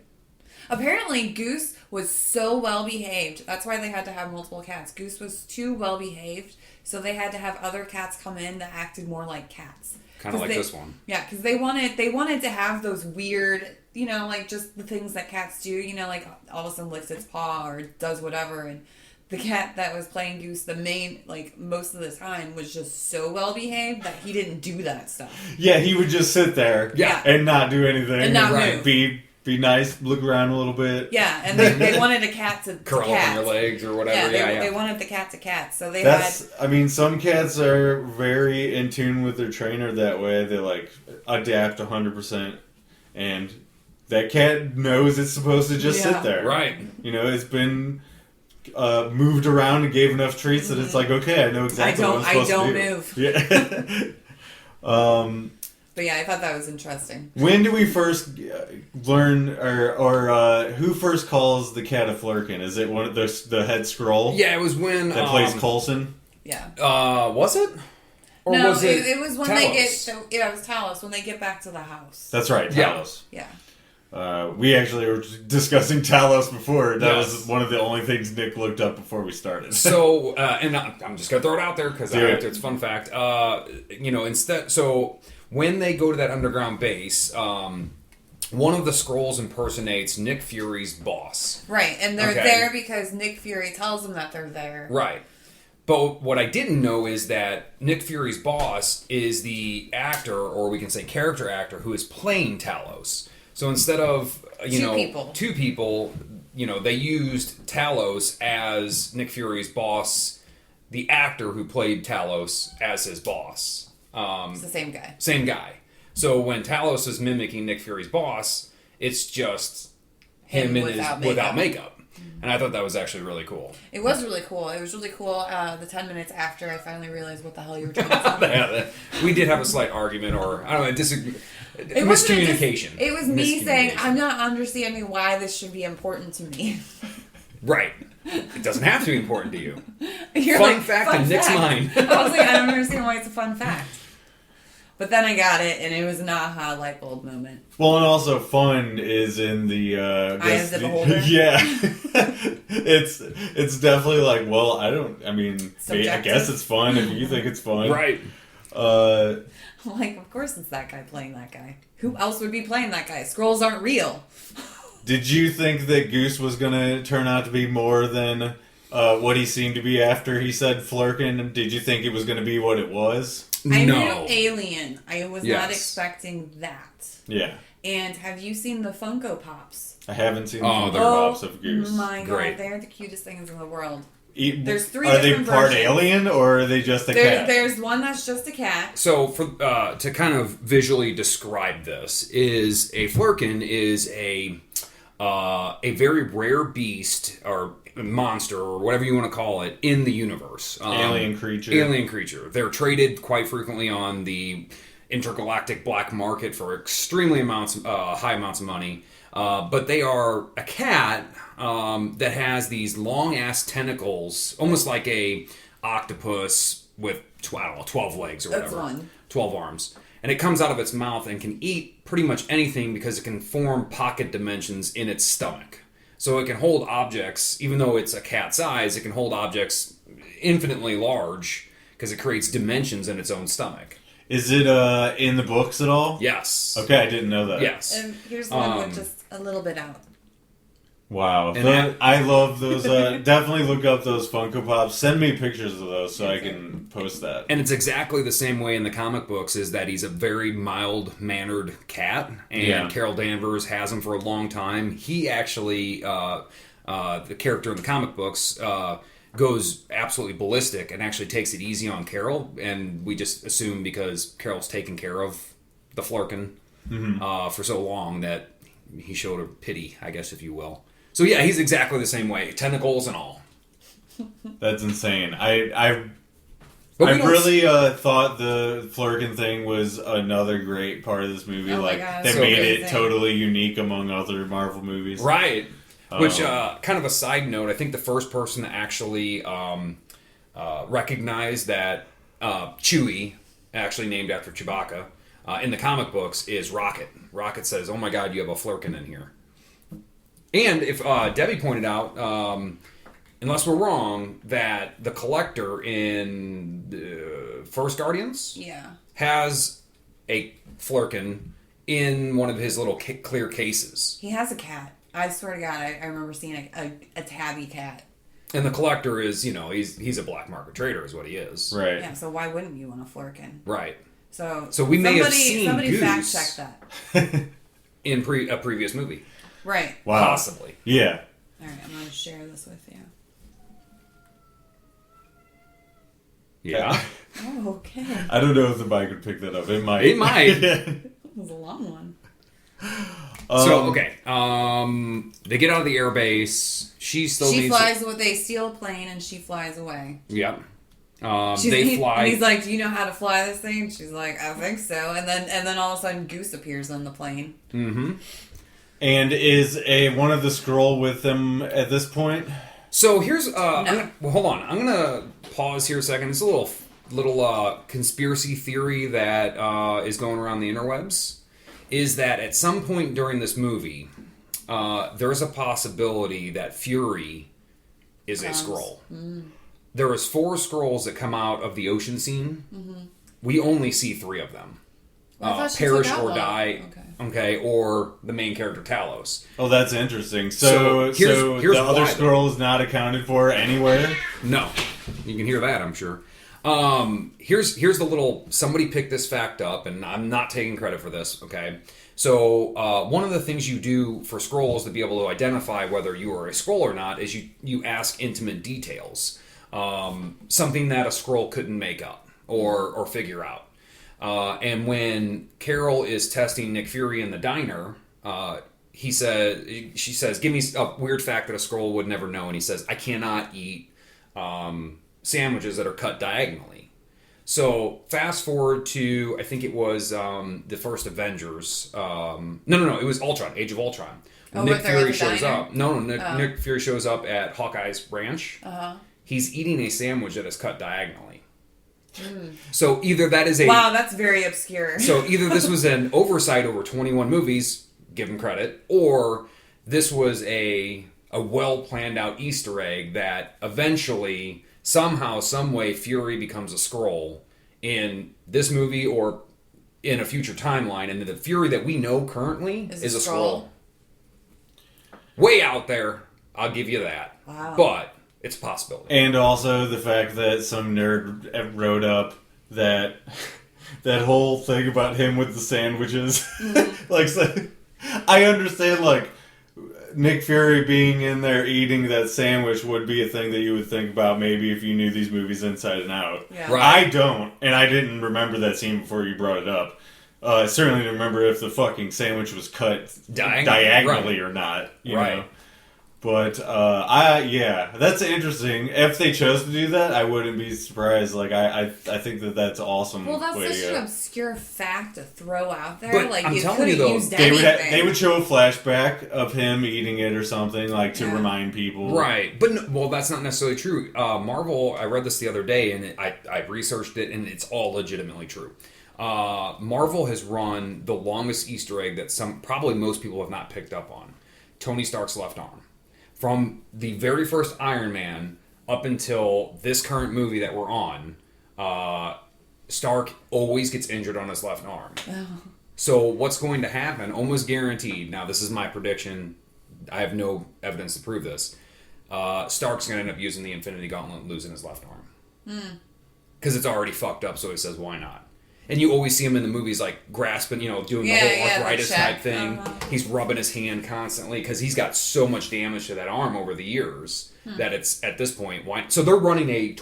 Apparently, Goose was so well behaved. That's why they had to have multiple cats. Goose was too well behaved, so they had to have other cats come in that acted more like cats. Kind of like this one. Yeah, because they wanted to have those weird, like just the things that cats do. Like all of a sudden licks its paw or does whatever. And the cat that was playing Goose, most of the time, was just so well behaved that he didn't do that stuff. Yeah, he would just sit there. Yeah. And not do anything. And not move. Be nice, look around a little bit. Yeah, and they wanted a cat to curl up on your legs or whatever. Yeah, they wanted the cat to cat. So some cats are very in tune with their trainer that way. They adapt 100%, and that cat knows it's supposed to just sit there. Right. It's been moved around and gave enough treats that it's like, okay, I know exactly what I'm supposed to do. I don't move. Yeah. But yeah, I thought that was interesting. When do we first learn, or who first calls the cat a flurkin? Is it one of the head scroll? Yeah, it was when that plays Coulson. Yeah. Was it? Or no, was it was when Talos? they get. It was Talos when they get back to the house. That's right, Talos. Yeah. We actually were discussing Talos before. That was one of the only things Nick looked up before we started. So, and I'm just gonna throw it out there because it's a fun fact. So when they go to that underground base, one of the scrolls impersonates Nick Fury's boss. Right, and they're there because Nick Fury tells them that they're there. Right. But what I didn't know is that Nick Fury's boss is the actor, or we can say character actor, who is playing Talos. So instead of, two people, they used Talos as Nick Fury's boss, the actor who played Talos as his boss. It's the same guy. Same guy. So when Talos is mimicking Nick Fury's boss, it's just him without makeup. And I thought that was actually really cool. It was really cool. It was really cool the 10 minutes after I finally realized what the hell you were trying to tell me. We did have a slight argument, or, I don't know, miscommunication. It was me saying, I'm not understanding why this should be important to me. Right. It doesn't have to be important to you. You're fun fact in Nick's mind. I was like, I don't understand why it's a fun fact. But then I got it, and it was an aha light bulb moment. Well, and also fun is in the eye of the beholder. Yeah, it's definitely like, well, I guess it's fun if you think it's fun, right? Of course it's that guy playing that guy. Who else would be playing that guy? Scrolls aren't real. Did you think that Goose was gonna turn out to be more than what he seemed to be after he said Flurkin? Did you think it was gonna be what it was? I knew Alien. I was not expecting that. Yeah. And have you seen the Funko Pops? I haven't seen the Funko Pops of Goose. Oh my god, Great. they're the cutest things in the world. There's 3 Are they different part versions. alien or are they just a cat? There's one that's just a cat. So to kind of visually describe this, is a Flurkin is a very rare beast or monster or whatever you want to call it in the universe. Alien creature. They're traded quite frequently on the intergalactic black market for extremely high amounts of money. But they are a cat that has these long ass tentacles, almost like a octopus with 12 legs or whatever. That's one. 12 arms. And it comes out of its mouth and can eat pretty much anything because it can form pocket dimensions in its stomach. So it can hold objects, even though it's a cat size, it can hold objects infinitely large because it creates dimensions in its own stomach. Is it in the books at all? Yes. Okay, I didn't know that. Yes. And here's one with just a little bit out. Wow. I love those. Definitely look up those Funko Pops. Send me pictures of those so I can post that. And it's exactly the same way in the comic books, is that he's a very mild-mannered cat, and Carol Danvers has him for a long time. He actually, the character in the comic books, goes absolutely ballistic and actually takes it easy on Carol, and we just assume because Carol's taken care of the Flurkin for so long that he showed her pity, I guess, if you will. So yeah, he's exactly the same way, tentacles and all. That's insane. I really thought the Flurkin thing was another great part of this movie. Oh that so made amazing. it totally unique among other Marvel movies. Right. Which, kind of a side note, I think the first person to actually recognize that Chewie, actually named after Chewbacca, in the comic books is Rocket. Rocket says, "Oh my God, you have a Flurkin in here." And if Debby pointed out, unless we're wrong, that the Collector in First Guardians has a Flurkin in one of his little clear cases. He has a cat. I swear to God, I remember seeing a tabby cat. And the Collector is, he's a black market trader is what he is. Right. Yeah, so why wouldn't you want a Flurkin? Right. So we may have seen somebody Goose fact check that. in a previous movie. Right. Wow. Possibly. Yeah. All right, I'm going to share this with you. Yeah. Oh, okay. I don't know if the mic would pick that up. It might. It might. It was a long one. They get out of the airbase. She flies with a steel plane and she flies away. Yep. They fly. And he's like, "Do you know how to fly this thing?" And she's like, "I think so." And then all of a sudden, Goose appears on the plane. Mm-hmm. And is one of the Skrull with them at this point? So here's hold on. I'm gonna pause here a second. It's a little conspiracy theory that is going around the interwebs. Is that at some point during this movie, there's a possibility that Fury is a Skrull. Mm. There was 4 Skrulls that come out of the ocean scene. Mm-hmm. We only see 3 of them. Perish or die. Okay, or the main character Talos. Oh, that's interesting. So here's the other Skrull is not accounted for anywhere? No. You can hear that, I'm sure. Here's the little... Somebody picked this fact up, and I'm not taking credit for this, okay? So, one of the things you do for Skrulls to be able to identify whether you are a Skrull or not is you ask intimate details. Something that a Skrull couldn't make up or figure out. And when Carol is testing Nick Fury in the diner, she says, "Give me a weird fact that a Skrull would never know." And he says, "I cannot eat sandwiches that are cut diagonally." So fast forward to, I think it was the first Avengers. No, it was Ultron, Age of Ultron. Nick Fury shows up. Nick Fury shows up at Hawkeye's ranch. He's eating a sandwich that is cut diagonally. Mm. So either that is wow, that's very obscure. So either this was an oversight over 21 movies, give him credit, or this was a well planned out Easter egg that eventually, somehow, some way, Fury becomes a Skrull in this movie or in a future timeline, and the Fury that we know currently is a Skrull. Way out there, I'll give you that. Wow. But it's a possibility. And also the fact that some nerd wrote up that whole thing about him with the sandwiches. Mm-hmm. So, I understand, Nick Fury being in there eating that sandwich would be a thing that you would think about maybe if you knew these movies inside and out. Yeah. Right. I don't, and I didn't remember that scene before you brought it up. I certainly didn't remember if the fucking sandwich was cut diagonally or not. You know? But, that's interesting. If they chose to do that, I wouldn't be surprised. I think that's awesome. Well, that's such an obscure fact to throw out there. But I'm telling you, though, they would show a flashback of him eating it or something, to remind people. Right. But, that's not necessarily true. Marvel, I read this the other day, and I researched it, and it's all legitimately true. Marvel has run the longest Easter egg that probably most people have not picked up on. Tony Stark's left arm. From the very first Iron Man up until this current movie that we're on, Stark always gets injured on his left arm. Oh. So what's going to happen, almost guaranteed, now this is my prediction, I have no evidence to prove this, Stark's going to end up using the Infinity Gauntlet and losing his left arm. Because it's already fucked up, so he says, why not? And you always see him in the movies, grasping, doing the whole arthritis type thing. He's rubbing his hand constantly because he's got so much damage to that arm over the years that it's, at this point, so they're running a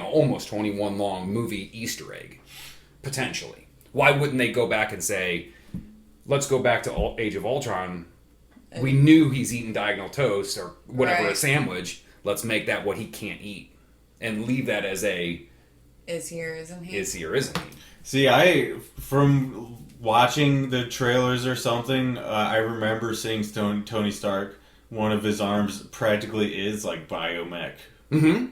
almost 21 long movie Easter egg, potentially. Why wouldn't they go back and say, let's go back to Age of Ultron. We knew he's eating diagonal toast or whatever, a sandwich. Let's make that what he can't eat. And leave that as a... Is he or isn't he? Is he or isn't he? See, from watching the trailers or something, I remember seeing Tony Stark, one of his arms practically is like biomech. Mm-hmm.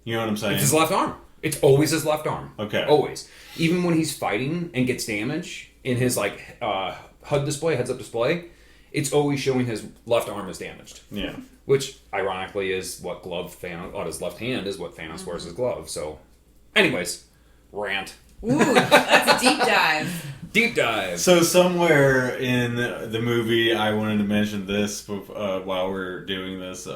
You know what I'm saying? It's his left arm. It's always his left arm. Okay. Always. Even when he's fighting and gets damage in his HUD display, heads up display, it's always showing his left arm is damaged. Yeah. Which ironically is what Thanos on his left hand is what Thanos wears his glove. So, anyways, rant. Ooh, that's a deep dive. Deep dive. So somewhere in the movie, I wanted to mention this while we're doing this.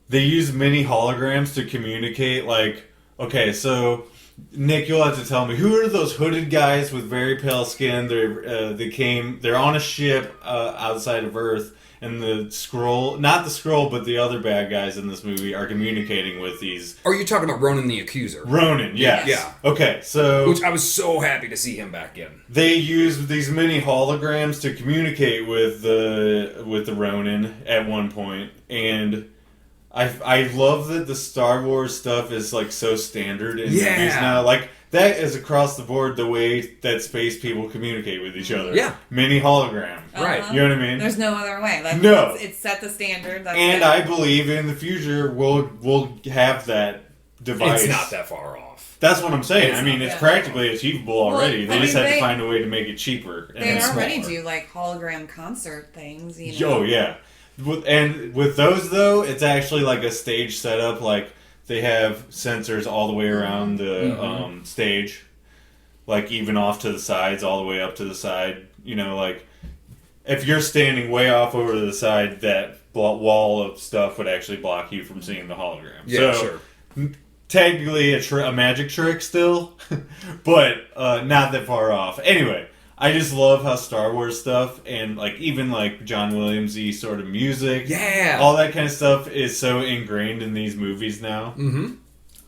They use mini holograms to communicate. Like, okay, so Nick, you'll have to tell me, who are those hooded guys with very pale skin? They're on a ship outside of Earth, and the Skrull, not the Skrull, but the other bad guys in this movie are communicating with these. Are you talking about Ronan the Accuser? Ronan, yes. Yeah. Okay, so which I was so happy to see him back in. They use these mini holograms to communicate with the Ronin at one point, and I love that the Star Wars stuff is like so standard in movies now. Like that is across the board the way that space people communicate with each other. Yeah, mini hologram. Right. You know what I mean? There's no other way. Like, no, it's set the standard. That's and it. I believe in the future we'll have that device. It's not that far off. That's what I'm saying. It's practically achievable already. Well, they just have to find a way to make it cheaper. They already smaller. do like hologram concert things. You know? Oh yeah. And with those, though, it's actually like a stage setup. Like, they have sensors all the way around the stage. Like, even off to the sides, all the way up to the side. You know, like, if you're standing way off over to the side, that wall of stuff would actually block you from seeing the hologram. Yeah, so, sure. Technically a magic trick still, but not that far off. Anyway. I just love how Star Wars stuff and like even like John Williams-y sort of music, all that kind of stuff is so ingrained in these movies now. Mm-hmm.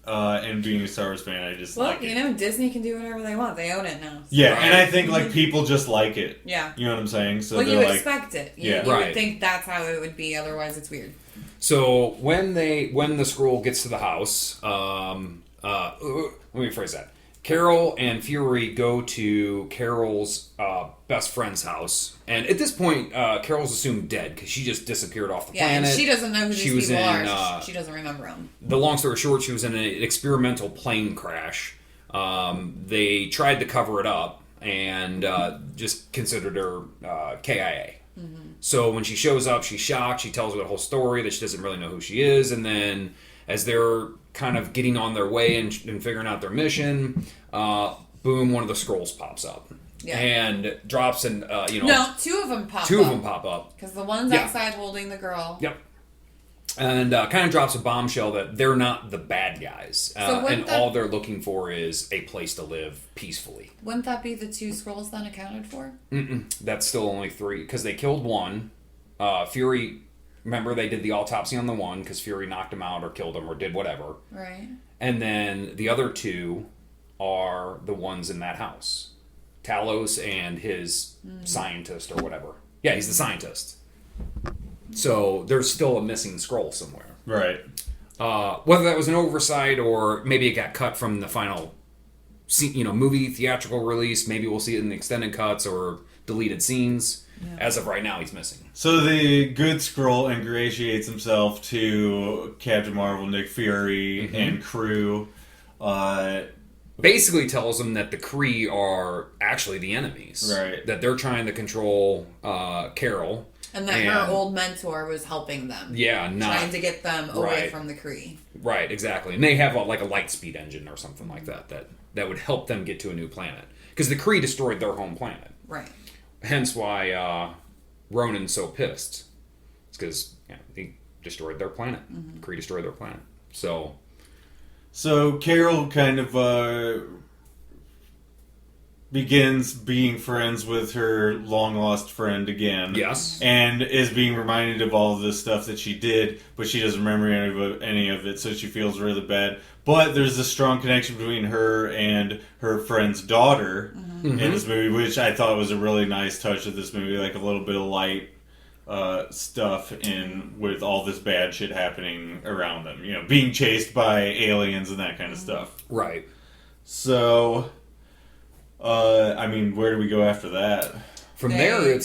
And being a Star Wars fan, I just like it. Disney can do whatever they want. They own it now. Yeah, right. And I think like people just like it. Yeah, you know what I'm saying. So you expect it. You right. would think that's how it would be. Otherwise, it's weird. So when the Skrull gets to the house, let me phrase that. Carol and Fury go to Carol's best friend's house, and at this point, Carol's assumed dead because she just disappeared off the planet. She doesn't know who these people are. She doesn't remember them. The long story short, she was in an experimental plane crash. They tried to cover it up and just considered her KIA. Mm-hmm. So when she shows up, she's shocked. She tells her the whole story that she doesn't really know who she is, and then as they're kind of getting on their way and figuring out their mission, boom, one of the Skrulls pops up. Yeah. And drops and, No, two of them pop up. Two of them pop up. Because the one's outside holding the girl. Yep. And kind of drops a bombshell that they're not the bad guys. And all they're looking for is a place to live peacefully. Wouldn't that be the two Skrulls then accounted for? That's still only three. Because they killed one. Fury... Remember, they did the autopsy on the one because Fury knocked him out or killed him or did whatever. Right. And then the other two are the ones in that house. Talos and his scientist or whatever. Yeah, he's the scientist. So there's still a missing Skrull somewhere. Right. Whether that was an oversight or maybe it got cut from the final movie theatrical release. Maybe we'll see it in the extended cuts or deleted scenes. Yeah. As of right now, he's missing. So the good Skrull ingratiates himself to Captain Marvel, Nick Fury, and crew. Basically tells them that the Kree are actually the enemies. Right. That they're trying to control Carol. And that her old mentor was helping them. Yeah, trying to get them away from the Kree. Right, exactly. And they have a light speed engine or something like that would help them get to a new planet. Because the Kree destroyed their home planet. Right. Hence why Ronan's so pissed. It's because they destroyed their planet. Mm-hmm. Kree destroyed their planet. So Carol kind of begins being friends with her long-lost friend again. Yes. And is being reminded of all of this stuff that she did, but she doesn't remember any of it, so she feels really bad. But there's a strong connection between her and her friend's daughter in this movie, which I thought was a really nice touch of this movie, like a little bit of light stuff in with all this bad shit happening around them. Being chased by aliens and that kind of stuff. Right. So, where do we go after that? From there,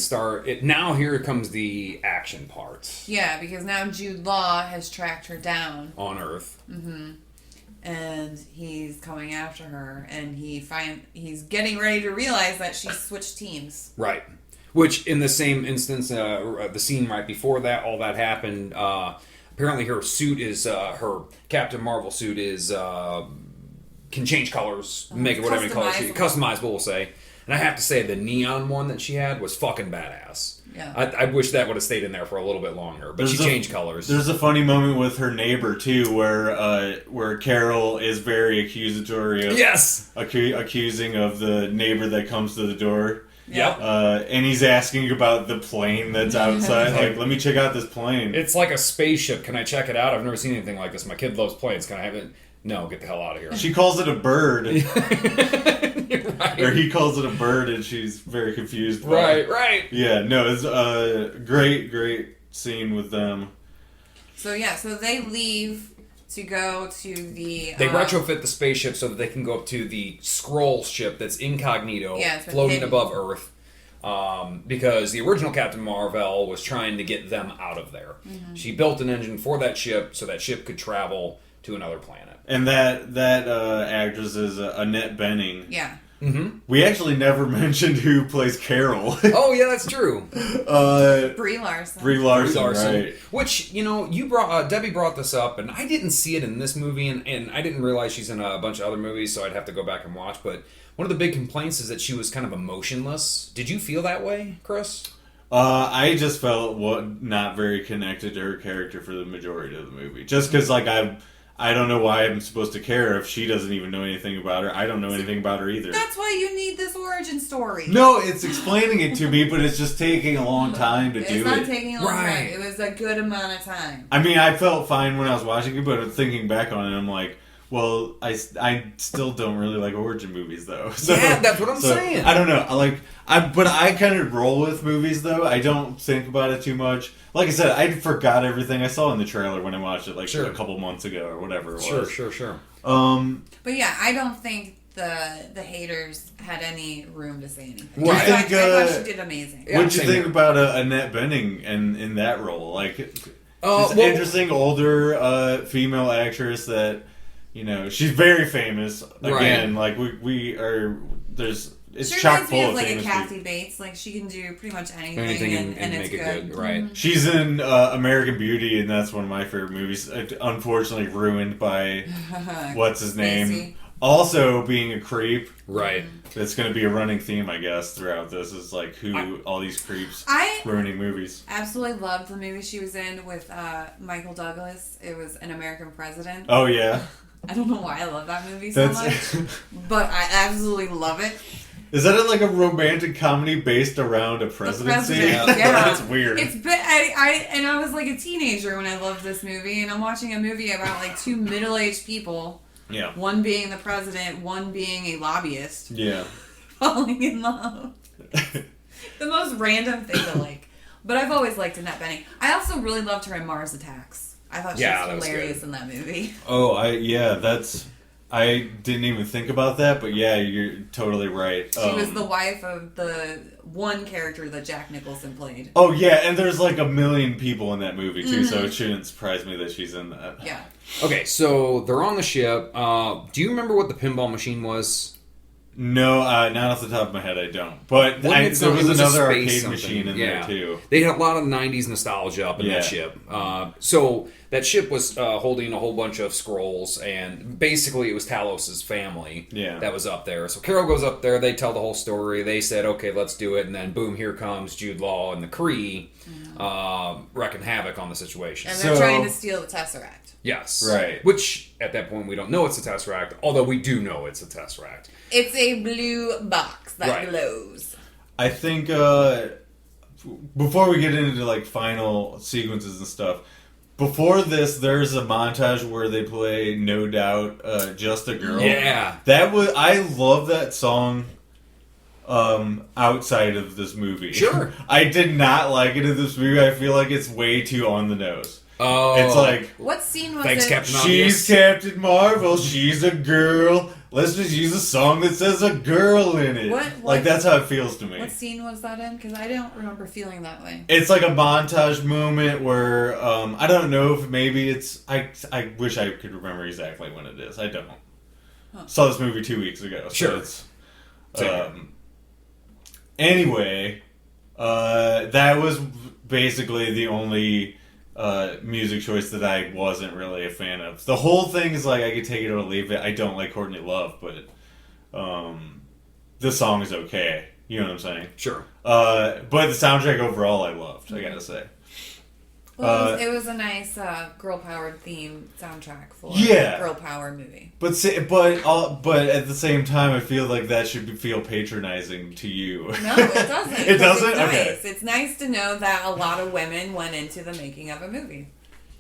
now here comes the action part. Yeah, because now Jude Law has tracked her down on Earth. Mm-hmm. and he's coming after her, and he's getting ready to realize that she switched teams. Right. Which, in the same instance, the scene right before that, all that happened, apparently her suit is, her Captain Marvel suit is, can change colors, make it whatever color she... Customizable, we'll say. And I have to say, the neon one that she had was fucking badass. Yeah. I wish that would have stayed in there for a little bit longer, but she changed colors. There's a funny moment with her neighbor, too, where Carol is very accusatory of... Yes! Accusing of the neighbor that comes to the door. Yep. And he's asking about the plane that's outside. Like, let me check out this plane. It's like a spaceship. Can I check it out? I've never seen anything like this. My kid loves planes. Can I have it? No, get the hell out of here. She calls it a bird. Right. Or he calls it a bird, and she's very confused. Right. Yeah, no, it's a great scene with them. So they leave to go to the... They retrofit the spaceship so that they can go up to the Skrull ship that's incognito, floating above Earth. Because the original Captain Marvel was trying to get them out of there. Mm-hmm. She built an engine for that ship so that ship could travel to another planet. And that actress is Annette Bening. Yeah. Mm-hmm. We actually never mentioned who plays Carol. Oh, yeah, that's true. Brie Larson. Brie Larson, right. Which, you brought... Debbie brought this up, and I didn't see it in this movie, and I didn't realize she's in a bunch of other movies, so I'd have to go back and watch, but one of the big complaints is that she was kind of emotionless. Did you feel that way, Chris? I just felt not very connected to her character for the majority of the movie. Just because, I don't know why I'm supposed to care if she doesn't even know anything about her. I don't know anything about her either. That's why you need this origin story. No, it's explaining it to me, but it's just taking a long time to do it. It's not taking a long time. It was a good amount of time. I mean, I felt fine when I was watching it, but thinking back on it, I'm like, well, I still don't really like origin movies, though. So, yeah, that's what I'm saying. I don't know. But I kind of roll with movies, though. I don't think about it too much. Like I said, I forgot everything I saw in the trailer when I watched it, a couple months ago or whatever it was. Sure. But yeah, I don't think the haters had any room to say anything. Right. I thought she did amazing. Yeah, what did you think about Annette Bening in that role? Interesting older female actress that... she's very famous. Again, it's chock full of famous people. She reminds me of a Kathy Bates. She can do pretty much anything and it's make it good. Right. Mm-hmm. She's in American Beauty, and that's one of my favorite movies. Unfortunately ruined by what's his name. Macy. Also being a creep. Right. That's going to be a running theme, I guess, throughout this. Is all these creeps ruining movies. Absolutely loved the movie she was in with Michael Douglas. It was An American President. Oh yeah. I don't know why I love that movie so much, but I absolutely love it. Is that a romantic comedy based around a presidency? Yeah. That's weird. I was a teenager when I loved this movie, and I'm watching a movie about two middle-aged people. Yeah. One being the president, one being a lobbyist. Yeah. Falling in love. The most random thing to like. But I've always liked Annette Bening. I also really loved her in Mars Attacks. I thought she was hilarious in that movie. Oh, I didn't even think about that, but yeah, you're totally right. She was the wife of the one character that Jack Nicholson played. Oh yeah, and there's a million people in that movie too, so it shouldn't surprise me that she's in that. Yeah. Okay, so they're on the ship. Do you remember what the pinball machine was? No, not off the top of my head, I don't. But there was another arcade machine in there too. They had a lot of 90s nostalgia up in that ship. So that ship was holding a whole bunch of Skrulls, and basically it was Talos' family that was up there. So Carol goes up there, they tell the whole story, they said, okay, let's do it, and then boom, here comes Jude Law and the Kree wreaking havoc on the situation. And they're trying to steal the Tesseract. Yes. Right. Which, at that point, we don't know it's a Tesseract, although we do know it's a Tesseract. It's a blue box that glows. I think before we get into final sequences and stuff, before this, there's a montage where they play No Doubt, Just a Girl. Yeah. I love that song outside of this movie. Sure. I did not like it in this movie. I feel like it's way too on the nose. Oh. It's what scene was Thanks, it? Captain She's Obvious. Captain Marvel. She's a girl. let's just use a song that says a girl in it. Like, that's how it feels to me. What scene was that in? Because I don't remember feeling that way. It's like a montage moment where, I don't know if maybe it's... I wish I could remember exactly when it is. I don't. Huh. Saw this movie 2 weeks ago. So sure. It's, anyway, that was basically the only... music choice that I wasn't really a fan of. The whole thing is like I could take it or leave it. I don't like Courtney Love, but the song is okay. You know what I'm saying? Sure. But the soundtrack overall I loved, I gotta say. Well, it was a nice girl-powered theme soundtrack for a girl-power movie. But at the same time, I feel like that should feel patronizing to you. No, it doesn't. It doesn't? It's nice. Okay. It's nice to know that a lot of women went into the making of a movie.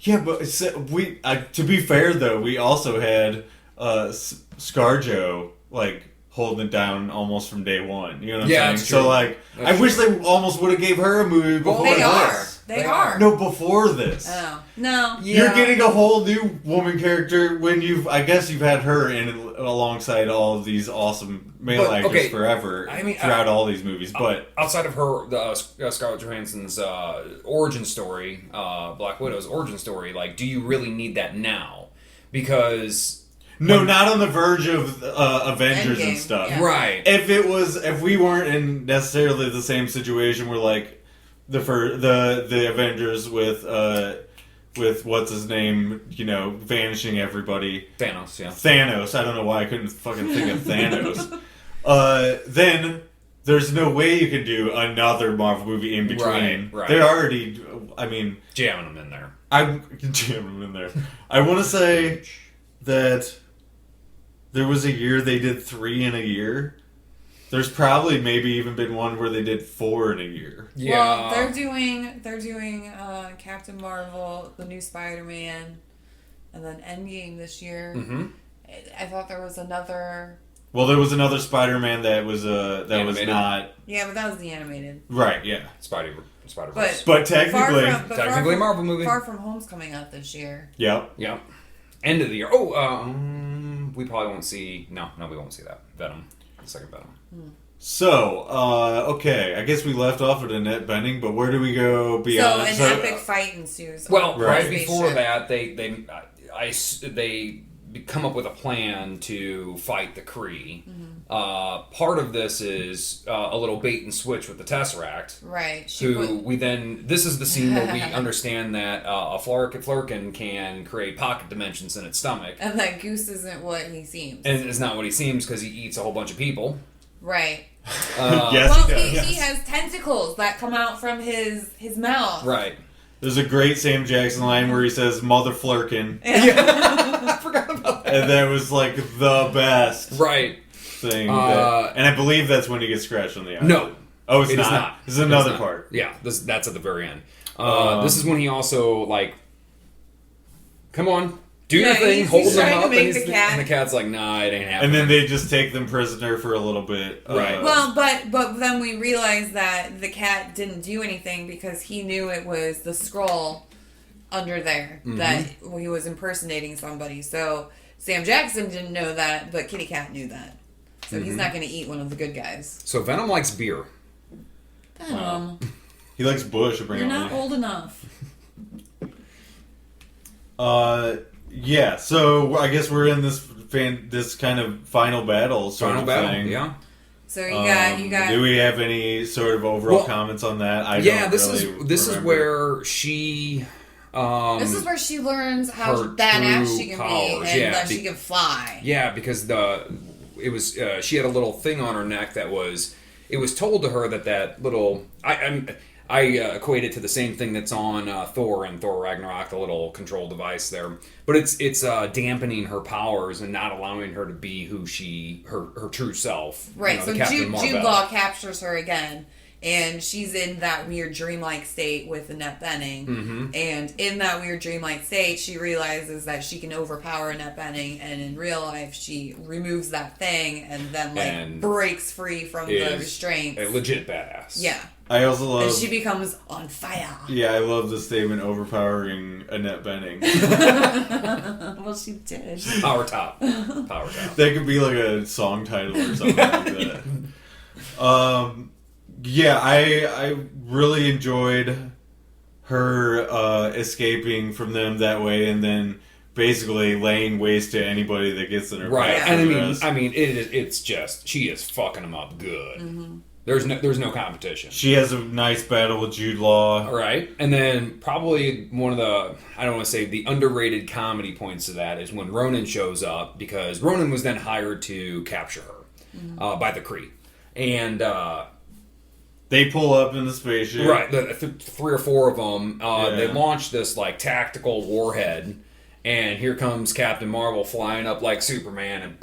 Yeah, but to be fair, though, we also had ScarJo, like, holding it down almost from day one. You know what I'm saying? So, like, I wish they almost would have gave her a movie before this. They are. No, before this. Oh. No. Yeah. You're getting a whole new woman character when I guess you've had her in alongside all of these awesome male actors forever throughout all these movies. But outside of her, Scarlett Johansson's origin story, Black Widow's origin story, like, do you really need that now? Because... No, not on the verge of Avengers Endgame, and stuff. Yeah. Right. If we weren't in necessarily the same situation where, like, the Avengers with what's his name, vanishing everybody. Thanos, yeah. Thanos. I don't know why I couldn't fucking think of Thanos. Then there's no way you can do another Marvel movie in between. Right. They're already, jamming them in there. I'm jamming them in there. I want to say that there was a year they did 3 in a year. There's probably maybe even been one where they did 4 in a year. Yeah. Well, they're doing Captain Marvel, the new Spider-Man, and then Endgame this year. Mm-hmm. I thought there was another. Well, there was another Spider-Man that was was not. Yeah, but that was the animated. Right. Yeah. Spider-Verse. But technically, technically a Marvel movie. Far From Home's coming out this year. Yep. End of the year. Oh, we probably won't see. No, we won't see that Venom. The second Venom. So, okay, I guess we left off at Annette Bening, but where do we go beyond? So an epic fight ensues. Well, right before that, they come up with a plan to fight the Kree. Mm-hmm. Part of this is a little bait and switch with the Tesseract. Right. This is the scene where we understand that a Flerken can create pocket dimensions in its stomach. And that Goose isn't what he seems. And it's not what he seems because he eats a whole bunch of people. Right. Yes, he has tentacles that come out from his mouth. Right. There's a great Sam Jackson line where he says, "Mother Flerken." Yeah. I forgot about that. And that was like the best thing. And I believe that's when he gets scratched on the eye. No. Oh, it's not. This is another part. Yeah, that's at the very end. This is when he also, like, come on, do your thing, hold them up, and the cat's like, nah, it ain't happening. And then they just take them prisoner for a little bit. Right. Well, but then we realized that the cat didn't do anything because he knew it was the Skrull under there that he was impersonating somebody. So Sam Jackson didn't know that, but Kitty Cat knew that. So he's not going to eat one of the good guys. So Venom likes beer. Venom. He likes Bush. You're not old enough. Yeah, so I guess we're in this kind of final battle sort of thing. Yeah. So you got. Do we have any sort of overall comments on that? This is where she. This is where she learns how badass she can be and that she can fly. Yeah, because she had a little thing on her neck that was. It was told to her that little. I equate it to the same thing that's on Thor and Thor Ragnarok, the little control device there. But it's dampening her powers and not allowing her to be who her true self. Right, so Jude Law captures her again And she's in that weird dreamlike state with Annette Bening. Mm-hmm. And in that weird dreamlike state, she realizes that she can overpower Annette Bening. And in real life, she removes that thing and then breaks free from the restraints. A legit badass. Yeah. I also love... And she becomes on fire. Yeah, I love the statement overpowering Annette Bening. Well, she did. Power top. Power top. That could be like a song title or something like that. Yeah, I really enjoyed her escaping from them that way and then basically laying waste to anybody that gets in her path. And I mean, it's just, she is fucking them up good. Mm-hmm. There's no competition. She has a nice battle with Jude Law. Right. And then probably one of the, I don't want to say the underrated comedy points of that is when Ronan shows up, because Ronan was then hired to capture her by the Kree. And they pull up in the spaceship. Right. Three or four of them. They launch this like tactical warhead. And here comes Captain Marvel flying up like Superman and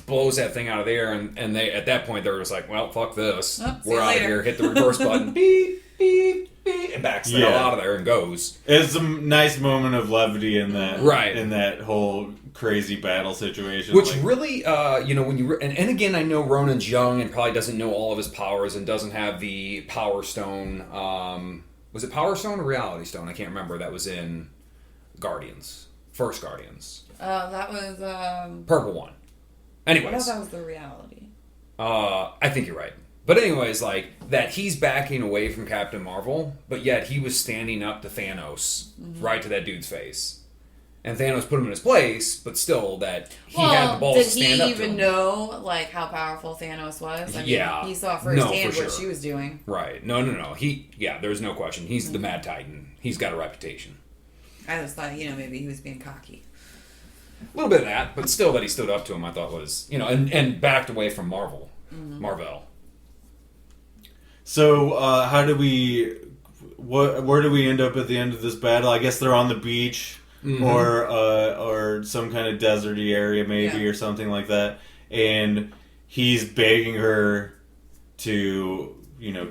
blows that thing out of the air. And they, at that point, they're just like, well, fuck this. We're out of here. Hit the reverse button. Beep, beep, beep. And backs the hell out of there and goes. It's a nice moment of levity in that. Right. In that whole crazy battle situation. Which really, when you... And again, I know Ronan's young and probably doesn't know all of his powers and doesn't have the Power Stone. Was it Power Stone or Reality Stone? I can't remember. That was in Guardians. First Guardians. That was purple one. Anyways, I thought that was the reality. I think you're right. But anyways, like that, he's backing away from Captain Marvel, but yet he was standing up to Thanos, right to that dude's face, and Thanos put him in his place. But still, that he had the balls to stand up to him. Did he even know like how powerful Thanos was? I mean, he saw firsthand what she was doing. Right? No. There's no question. He's the Mad Titan. He's got a reputation. I just thought, maybe he was being cocky. A little bit of that, but still that he stood up to him, I thought was, and backed away from Marvel. Mm-hmm. Marvel. So, where do we end up at the end of this battle? I guess they're on the beach, or some kind of deserty area maybe, or something like that. And he's begging her to,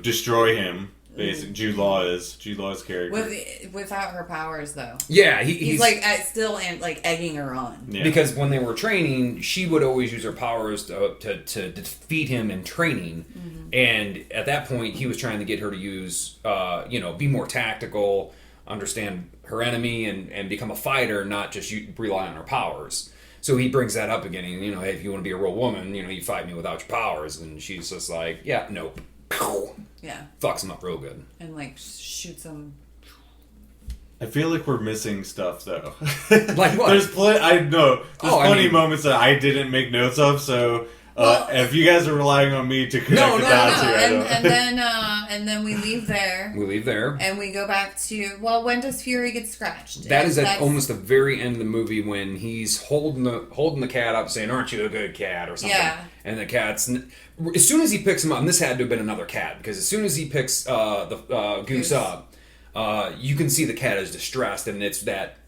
destroy him. Basically, Jude Law's character. Without her powers, though. Yeah, he's like still egging her on. Yeah. Because when they were training, she would always use her powers to defeat him in training, and at that point, he was trying to get her to use, be more tactical, understand her enemy, and become a fighter, not just rely on her powers. So he brings that up again, and hey, if you want to be a real woman, you fight me without your powers, and she's just like, yeah, nope. Yeah. Fucks him up real good. And shoots him. I feel like we're missing stuff though. Like what? There's plenty of moments that I didn't make notes of, so if you guys are relying on me to connect the dots here, and then we leave there. We leave there. And we go back to, when does Fury get scratched? That's almost the very end of the movie when he's holding the cat up saying, aren't you a good cat, or something. Yeah. And the cat's... As soon as he picks him up, and this had to have been another cat, because as soon as he picks the Goose up, you can see the cat is distressed, and it's that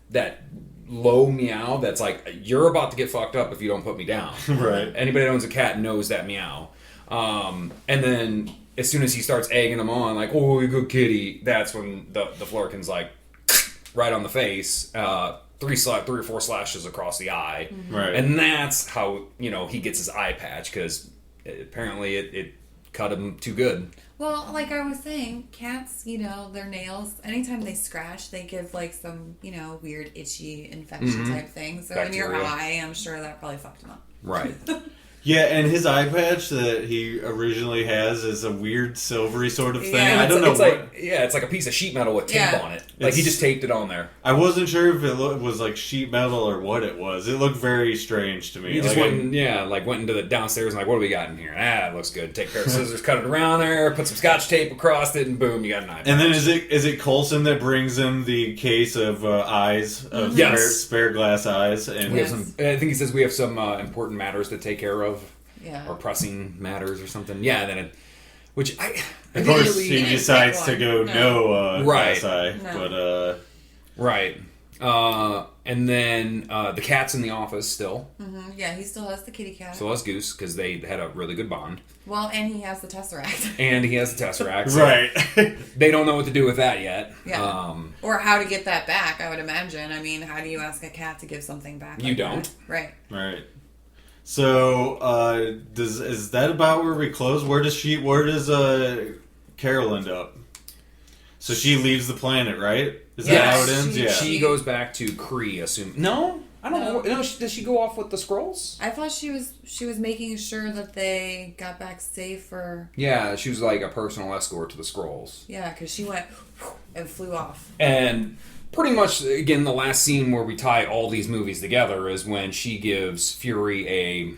low meow that's like, you're about to get fucked up if you don't put me down. Right. Anybody that owns a cat knows that meow. And then as soon as he starts egging him on, like, oh, you good kitty, that's when the Flurkin's like, right on the face, 3 or 4 slashes across the eye. Mm-hmm. Right. And that's how, he gets his eye patch, because apparently it cut him too good. Well, like I was saying, cats, their nails, anytime they scratch, they give some, weird itchy infection type thing. So bacteria. In your eye, I'm sure that probably fucked him up. Right. Yeah, and his eye patch that he originally has is a weird silvery sort of thing. Yeah, I don't know what... it's like a piece of sheet metal with tape on it. Like he just taped it on there. I wasn't sure if it was like sheet metal or what it was. It looked very strange to me. He just went into the downstairs and like, what do we got in here? It looks good. Take a pair of scissors, cut it around there, put some scotch tape across it, and boom, you got an eye patch. And then is it Coulson that brings him the case of eyes, of spare glass eyes? And we have some. I think he says we have some important matters to take care of. Yeah. Or pressing matters or something. Yeah, then which I of course he decides to go glass eye. Right. And then the cat's in the office still. Mm-hmm. Yeah, he still has the kitty cat. Still has Goose, because they had a really good bond. Well, and he has the Tesseract. So right. They don't know what to do with that yet. Yeah. Or how to get that back, I would imagine. I mean, how do you ask a cat to give something back? You don't. That? Right. Right. So, is that about where we close? Where does Carol end up? So she leaves the planet, right? Is that how it ends? Yeah. She goes back to Kree, assume. No? I don't know. No, does she go off with the Skrulls? I thought she was making sure that they got back safe or... Yeah, she was like a personal escort to the Skrulls. Yeah, because she went and flew off. And pretty much, again, the last scene where we tie all these movies together is when she gives Fury a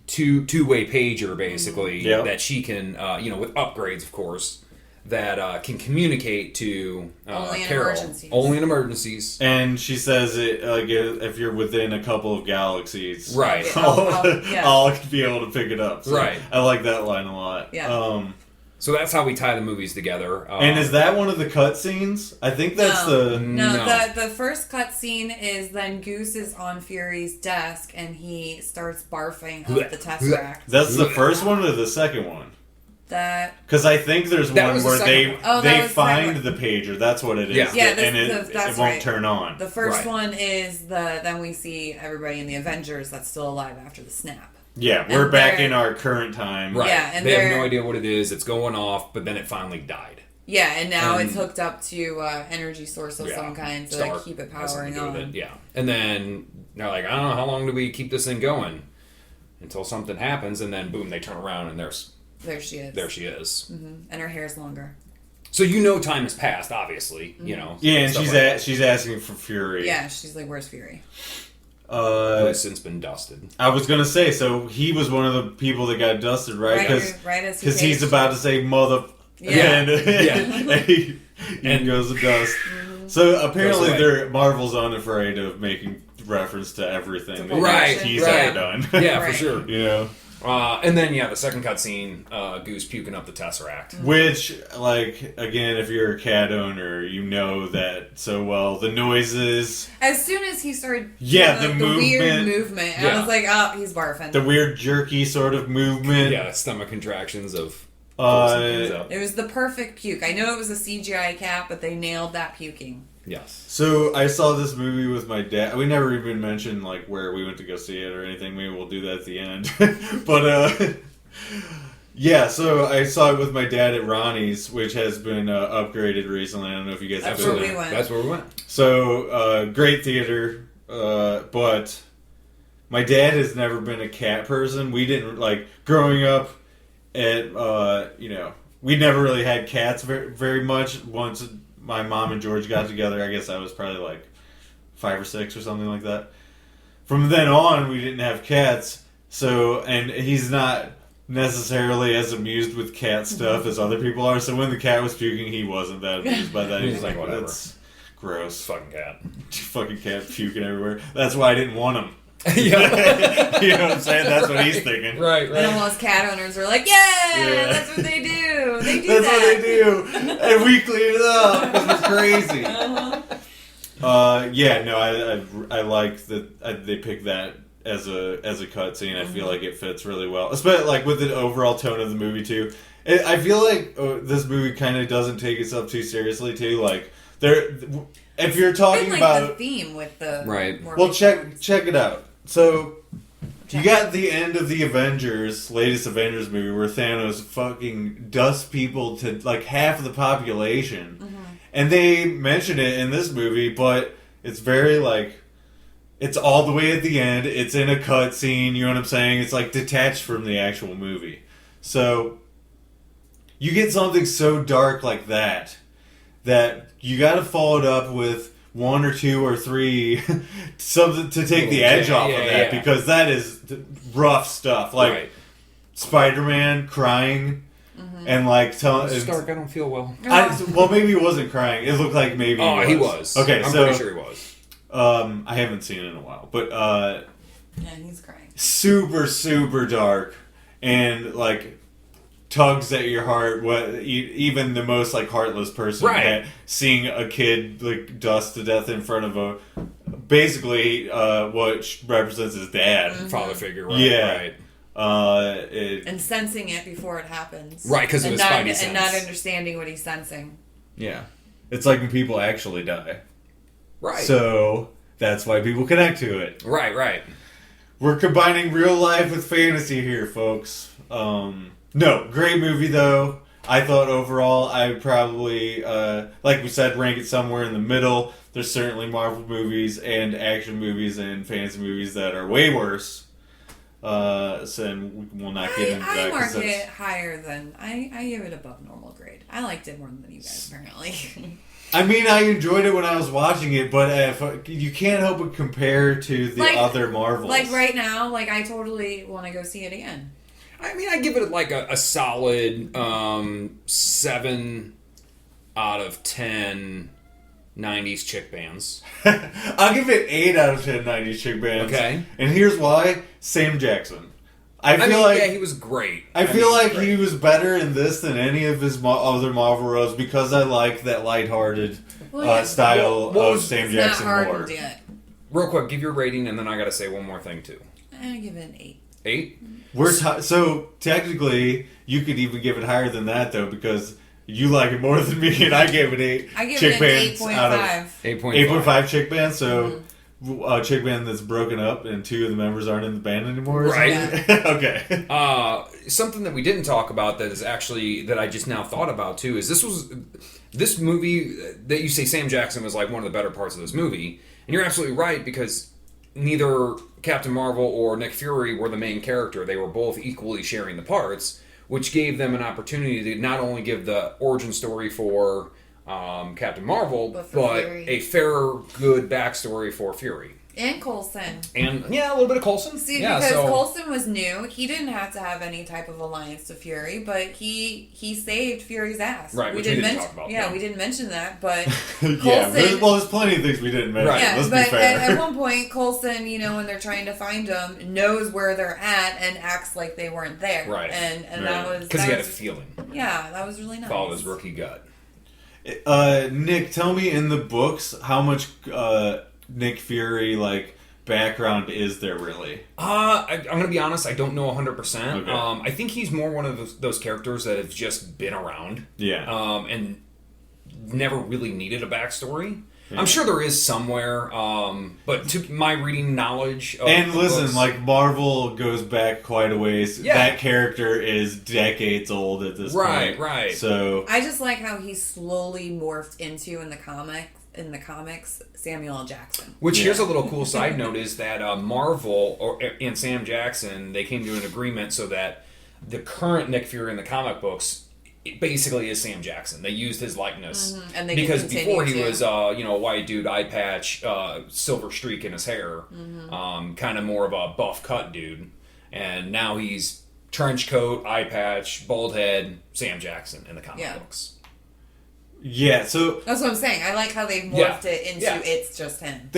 two-way pager, basically, that she can, with upgrades, of course, that can communicate to Carol. Only in emergencies. And she says it like if you're within a couple of galaxies, right? I'll be able to pick it up. So right. I like that line a lot. Yeah. So that's how we tie the movies together. And is that one of the cut scenes? I think that's the first cut scene is then Goose is on Fury's desk and he starts barfing up the Tesseract. That's the first one or the second one? Because I think there's one where they find the pager. That's what it is. And it won't turn on. The first one is then we see everybody in the Avengers that's still alive after the snap. Yeah, we're back in our current time. Right. Yeah, and they have no idea what it is. It's going off, but then it finally died. Yeah, and now it's hooked up to energy source of some kind, so they keep it powering on. Yeah, and then they're like, I don't know, how long do we keep this thing going? Until something happens, and then boom, they turn around and there she is. There she is. Mm-hmm. And her hair's longer. So time has passed, obviously. Mm-hmm. Yeah, and she's asking for Fury. Yeah, she's like, "Where's Fury?" Who has since been dusted. I was gonna say, so he was one of the people that got dusted, right? Because he's about to say "mother." Yeah. And he goes to dust. Mm-hmm. So apparently, Marvel's unafraid of making reference to everything that he's ever done. Yeah, for sure. And then the second cutscene, Goose puking up the Tesseract. Which, again, if you're a cat owner, you know that so well. The noises. As soon as he started the weird movement, I was like, oh, he's barfing. The weird jerky sort of movement. Yeah, stomach contractions of... it was the perfect puke. I know it was a CGI cat, but they nailed that puking. Yes. So I saw this movie with my dad. We never even mentioned where we went to go see it or anything. Maybe we'll do that at the end. But so I saw it with my dad at Ronnie's, which has been upgraded recently. I don't know if you guys have been there. That's where we went. So great theater, but my dad has never been a cat person. We didn't growing up at we never really had cats very, very much. Once my mom and George got together, I guess I was probably 5 or 6 or something like that. From then on, we didn't have cats. So, and he's not necessarily as amused with cat stuff as other people are. So when the cat was puking, he wasn't that amused by that. He was like, whatever. That's gross. Fucking cat. Fucking cat puking everywhere. That's why I didn't want him. Yeah. You know what I'm saying? That's what he's thinking. Right. And all those cat owners are like, yeah, that's what they do. They do that's that. What they do. And we clean it up. This is crazy. I like that they picked that as a cutscene. I feel like it fits really well. Especially with the overall tone of the movie too. I feel like this movie kind of doesn't take itself too seriously too. If you're talking about the theme with the well, check it out. So, you got the end of the latest Avengers movie, where Thanos fucking dusts people to half of the population. Mm-hmm. And they mention it in this movie, but it's very it's all the way at the end. It's in a cutscene, you know what I'm saying? It's detached from the actual movie. So, you get something so dark like that you gotta follow it up with 1 or 2 or 3 something to take the edge off of that, because that is rough stuff. Spider-Man crying and telling Stark, I don't feel well. Well, maybe he wasn't crying. It looked like maybe he was. Okay, I'm pretty sure he was. I haven't seen it in a while, but he's crying. Super, super dark and tugs at your heart. Even the most heartless person seeing a kid dust to death in front of basically what represents his dad. Father figure, right? Yeah. Right. And sensing it before it happens. Right, because of his spidey sense. And not understanding what he's sensing. Yeah. It's like when people actually die. Right. So that's why people connect to it. Right. We're combining real life with fantasy here, folks. No, great movie though. I thought overall I would probably, like we said, rank it somewhere in the middle. There's certainly Marvel movies and action movies and fantasy movies that are way worse. So we'll not get into that. I mark it higher than... I give it above normal grade. I liked it more than you guys, apparently. I mean, I enjoyed it when I was watching it, but you can't help but compare to the other Marvels. Like right now, I totally want to go see it again. I mean, I give it like a solid 7 out of 10 90s chick bands. I'll give it 8 out of 10 90s chick bands. Okay. And here's why. Sam Jackson. I feel like yeah, he was great. I feel like he was better in this than any of his other Marvel roles because I like that lighthearted style of Sam Jackson more. Yet. Real quick, give your rating, and then I got to say one more thing too. I give it an 8. 8? So technically, you could even give it higher than that though because you like it more than me, and I gave it 8. I give chick it an 8.5. 8.5 chick band. So. Chick band that's broken up and 2 of the members aren't in the band anymore. Right. Okay. Something that we didn't talk about that is actually that I just now thought about too is this movie that you say Sam Jackson was like one of the better parts of this movie, and you're absolutely right because neither Captain Marvel or Nick Fury were the main character. They were both equally sharing the parts, which gave them an opportunity to not only give the origin story for Captain Marvel, but a fair, good backstory for Fury. And Coulson. And, a little bit of Coulson. See, because Coulson was new, he didn't have to have any type of alliance to Fury, but he saved Fury's ass. Right, which we didn't talk about. Yeah, we didn't mention that, but Coulson... there's plenty of things we didn't mention. Right. Yeah, let's but be fair. At one point, Coulson, when they're trying to find them, knows where they're at and acts like they weren't there. Right. And that was... Because he had a feeling. Yeah, that was really nice. Followed his rookie gut. Nick, tell me in the books how much Nick Fury background is there really? I'm gonna be honest. I don't know 100%. Okay. I think he's more one of those characters that have just been around. Yeah. And never really needed a backstory. Yeah. I'm sure there is somewhere, but to my reading knowledge of and listen, books, Marvel goes back quite a ways. Yeah. That character is decades old at this point. Right. So I just like how he slowly morphed into in the comics Samuel L. Jackson. Which here's a little cool side note is that Marvel and Sam Jackson, they came to an agreement so that the current Nick Fury in the comic books it basically is Sam Jackson. They used his likeness. Mm-hmm. And they because before he was a white dude, eye patch, silver streak in his hair, kind of more of a buff cut dude. And now he's trench coat, eye patch, bald head, Sam Jackson in the comic books. Yeah, so... That's what I'm saying. I like how they morphed it into it's just him.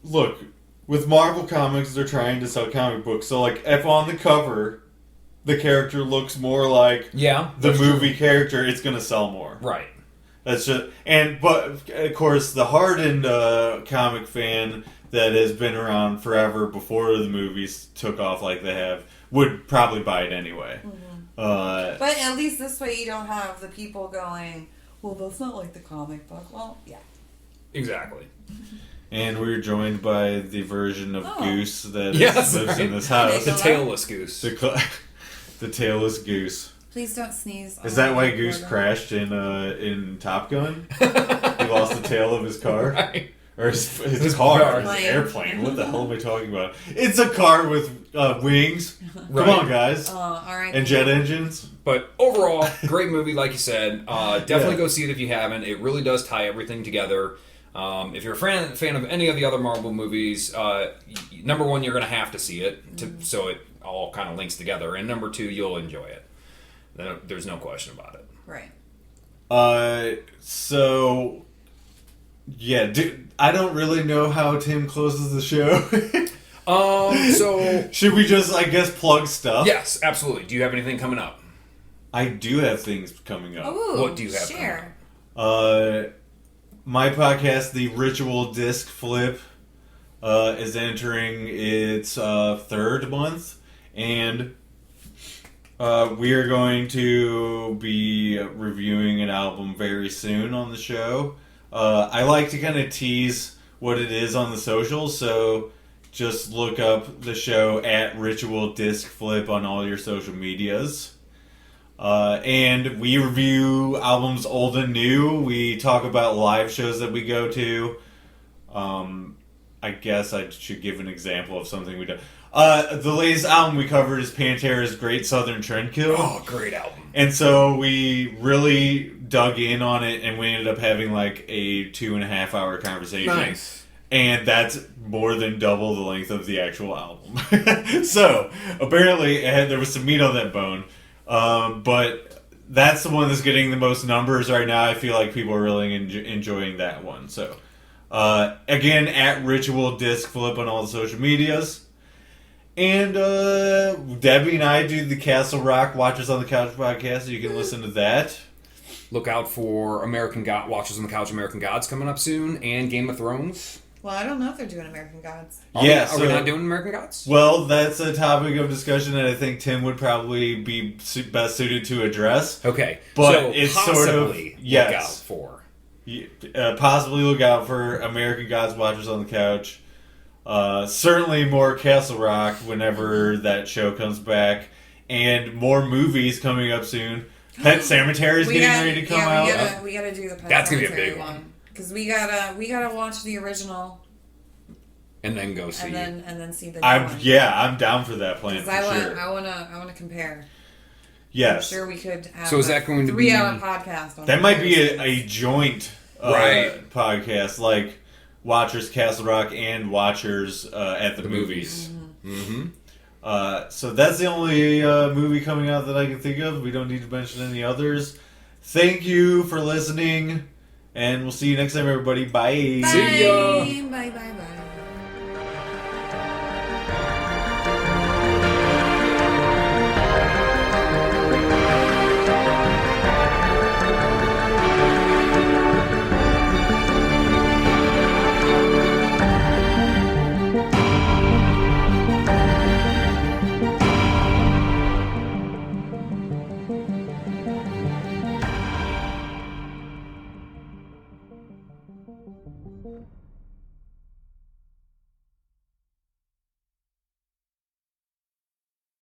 Look, with Marvel Comics, they're trying to sell comic books. So, if on the cover... the character looks more like the movie character, it's going to sell more. Right. That's just but of course the hardened comic fan that has been around forever before the movies took off like they have would probably buy it anyway. Mm-hmm. But at least this way you don't have the people going, well, that's not like the comic book. Well, yeah. Exactly. And we're joined by the version of Goose that lives in this house. The tailless goose. The tailless goose. Please don't sneeze. Is that why Goose crashed in Top Gun? He lost the tail of his car? Right. Or his car. His airplane. What the hell am I talking about? It's a car with wings. Right. Come on, guys. All right. And jet engines. But overall, great movie, like you said. Definitely go see it if you haven't. It really does tie everything together. If you're a fan of any of the other Marvel movies, number one, you're going to have to see it, so it all kind of links together. And number two, you'll enjoy it. There's no question about it. Right. So, yeah, I don't really know how Tim closes the show. So... Should we just, I guess, plug stuff? Yes, absolutely. Do you have anything coming up? I do have things coming up. Ooh, what do you have coming up? my podcast, The Ritual Disc Flip, is entering its third month, and we are going to be reviewing an album very soon on the show. I like to kind of tease what it is on the socials, so just look up the show at Ritual Disc Flip on all your social medias. And we review albums old and new. We talk about live shows that we go to. I guess I should give an example of something we do. The latest album we covered is Pantera's Great Southern Trendkill. Oh, great album. And so we really dug in on it, and we ended up having like a 2.5 hour conversation. Nice. And that's more than double the length of the actual album. So, apparently, there was some meat on that bone. But that's the one that's getting the most numbers right now. I feel like people are really enjoying that one. So, again, at Ritual Disc Flip on all the social medias. And Debbie and I do the Castle Rock Watchers on the Couch podcast, so you can listen to that. Look out for Watchers on the Couch American Gods coming up soon, and Game of Thrones. Well, I don't know if they're doing American Gods. Are we not doing American Gods? Well, that's a topic of discussion that I think Tim would probably be best suited to address. Okay, but so it's sort of look out for. Possibly look out for American Gods Watchers on the Couch. Certainly more Castle Rock whenever that show comes back, and more movies coming up soon. Pet Sematary is getting ready to come out. We gotta do the Pet That's Sematary gonna be a big one. Because we gotta watch the original, and then go see, and then see the new one. I'm down for that plan. For sure. I wanna compare. Yes, I'm sure we could have. So is that going to 3 hour podcast? On that might be a joint podcast, like Watchers Castle Rock and Watchers at the movies. So that's the only movie coming out that I can think of. We don't need to mention any others. Thank you for listening. And we'll see you next time, everybody. Bye. Bye. See ya. Bye.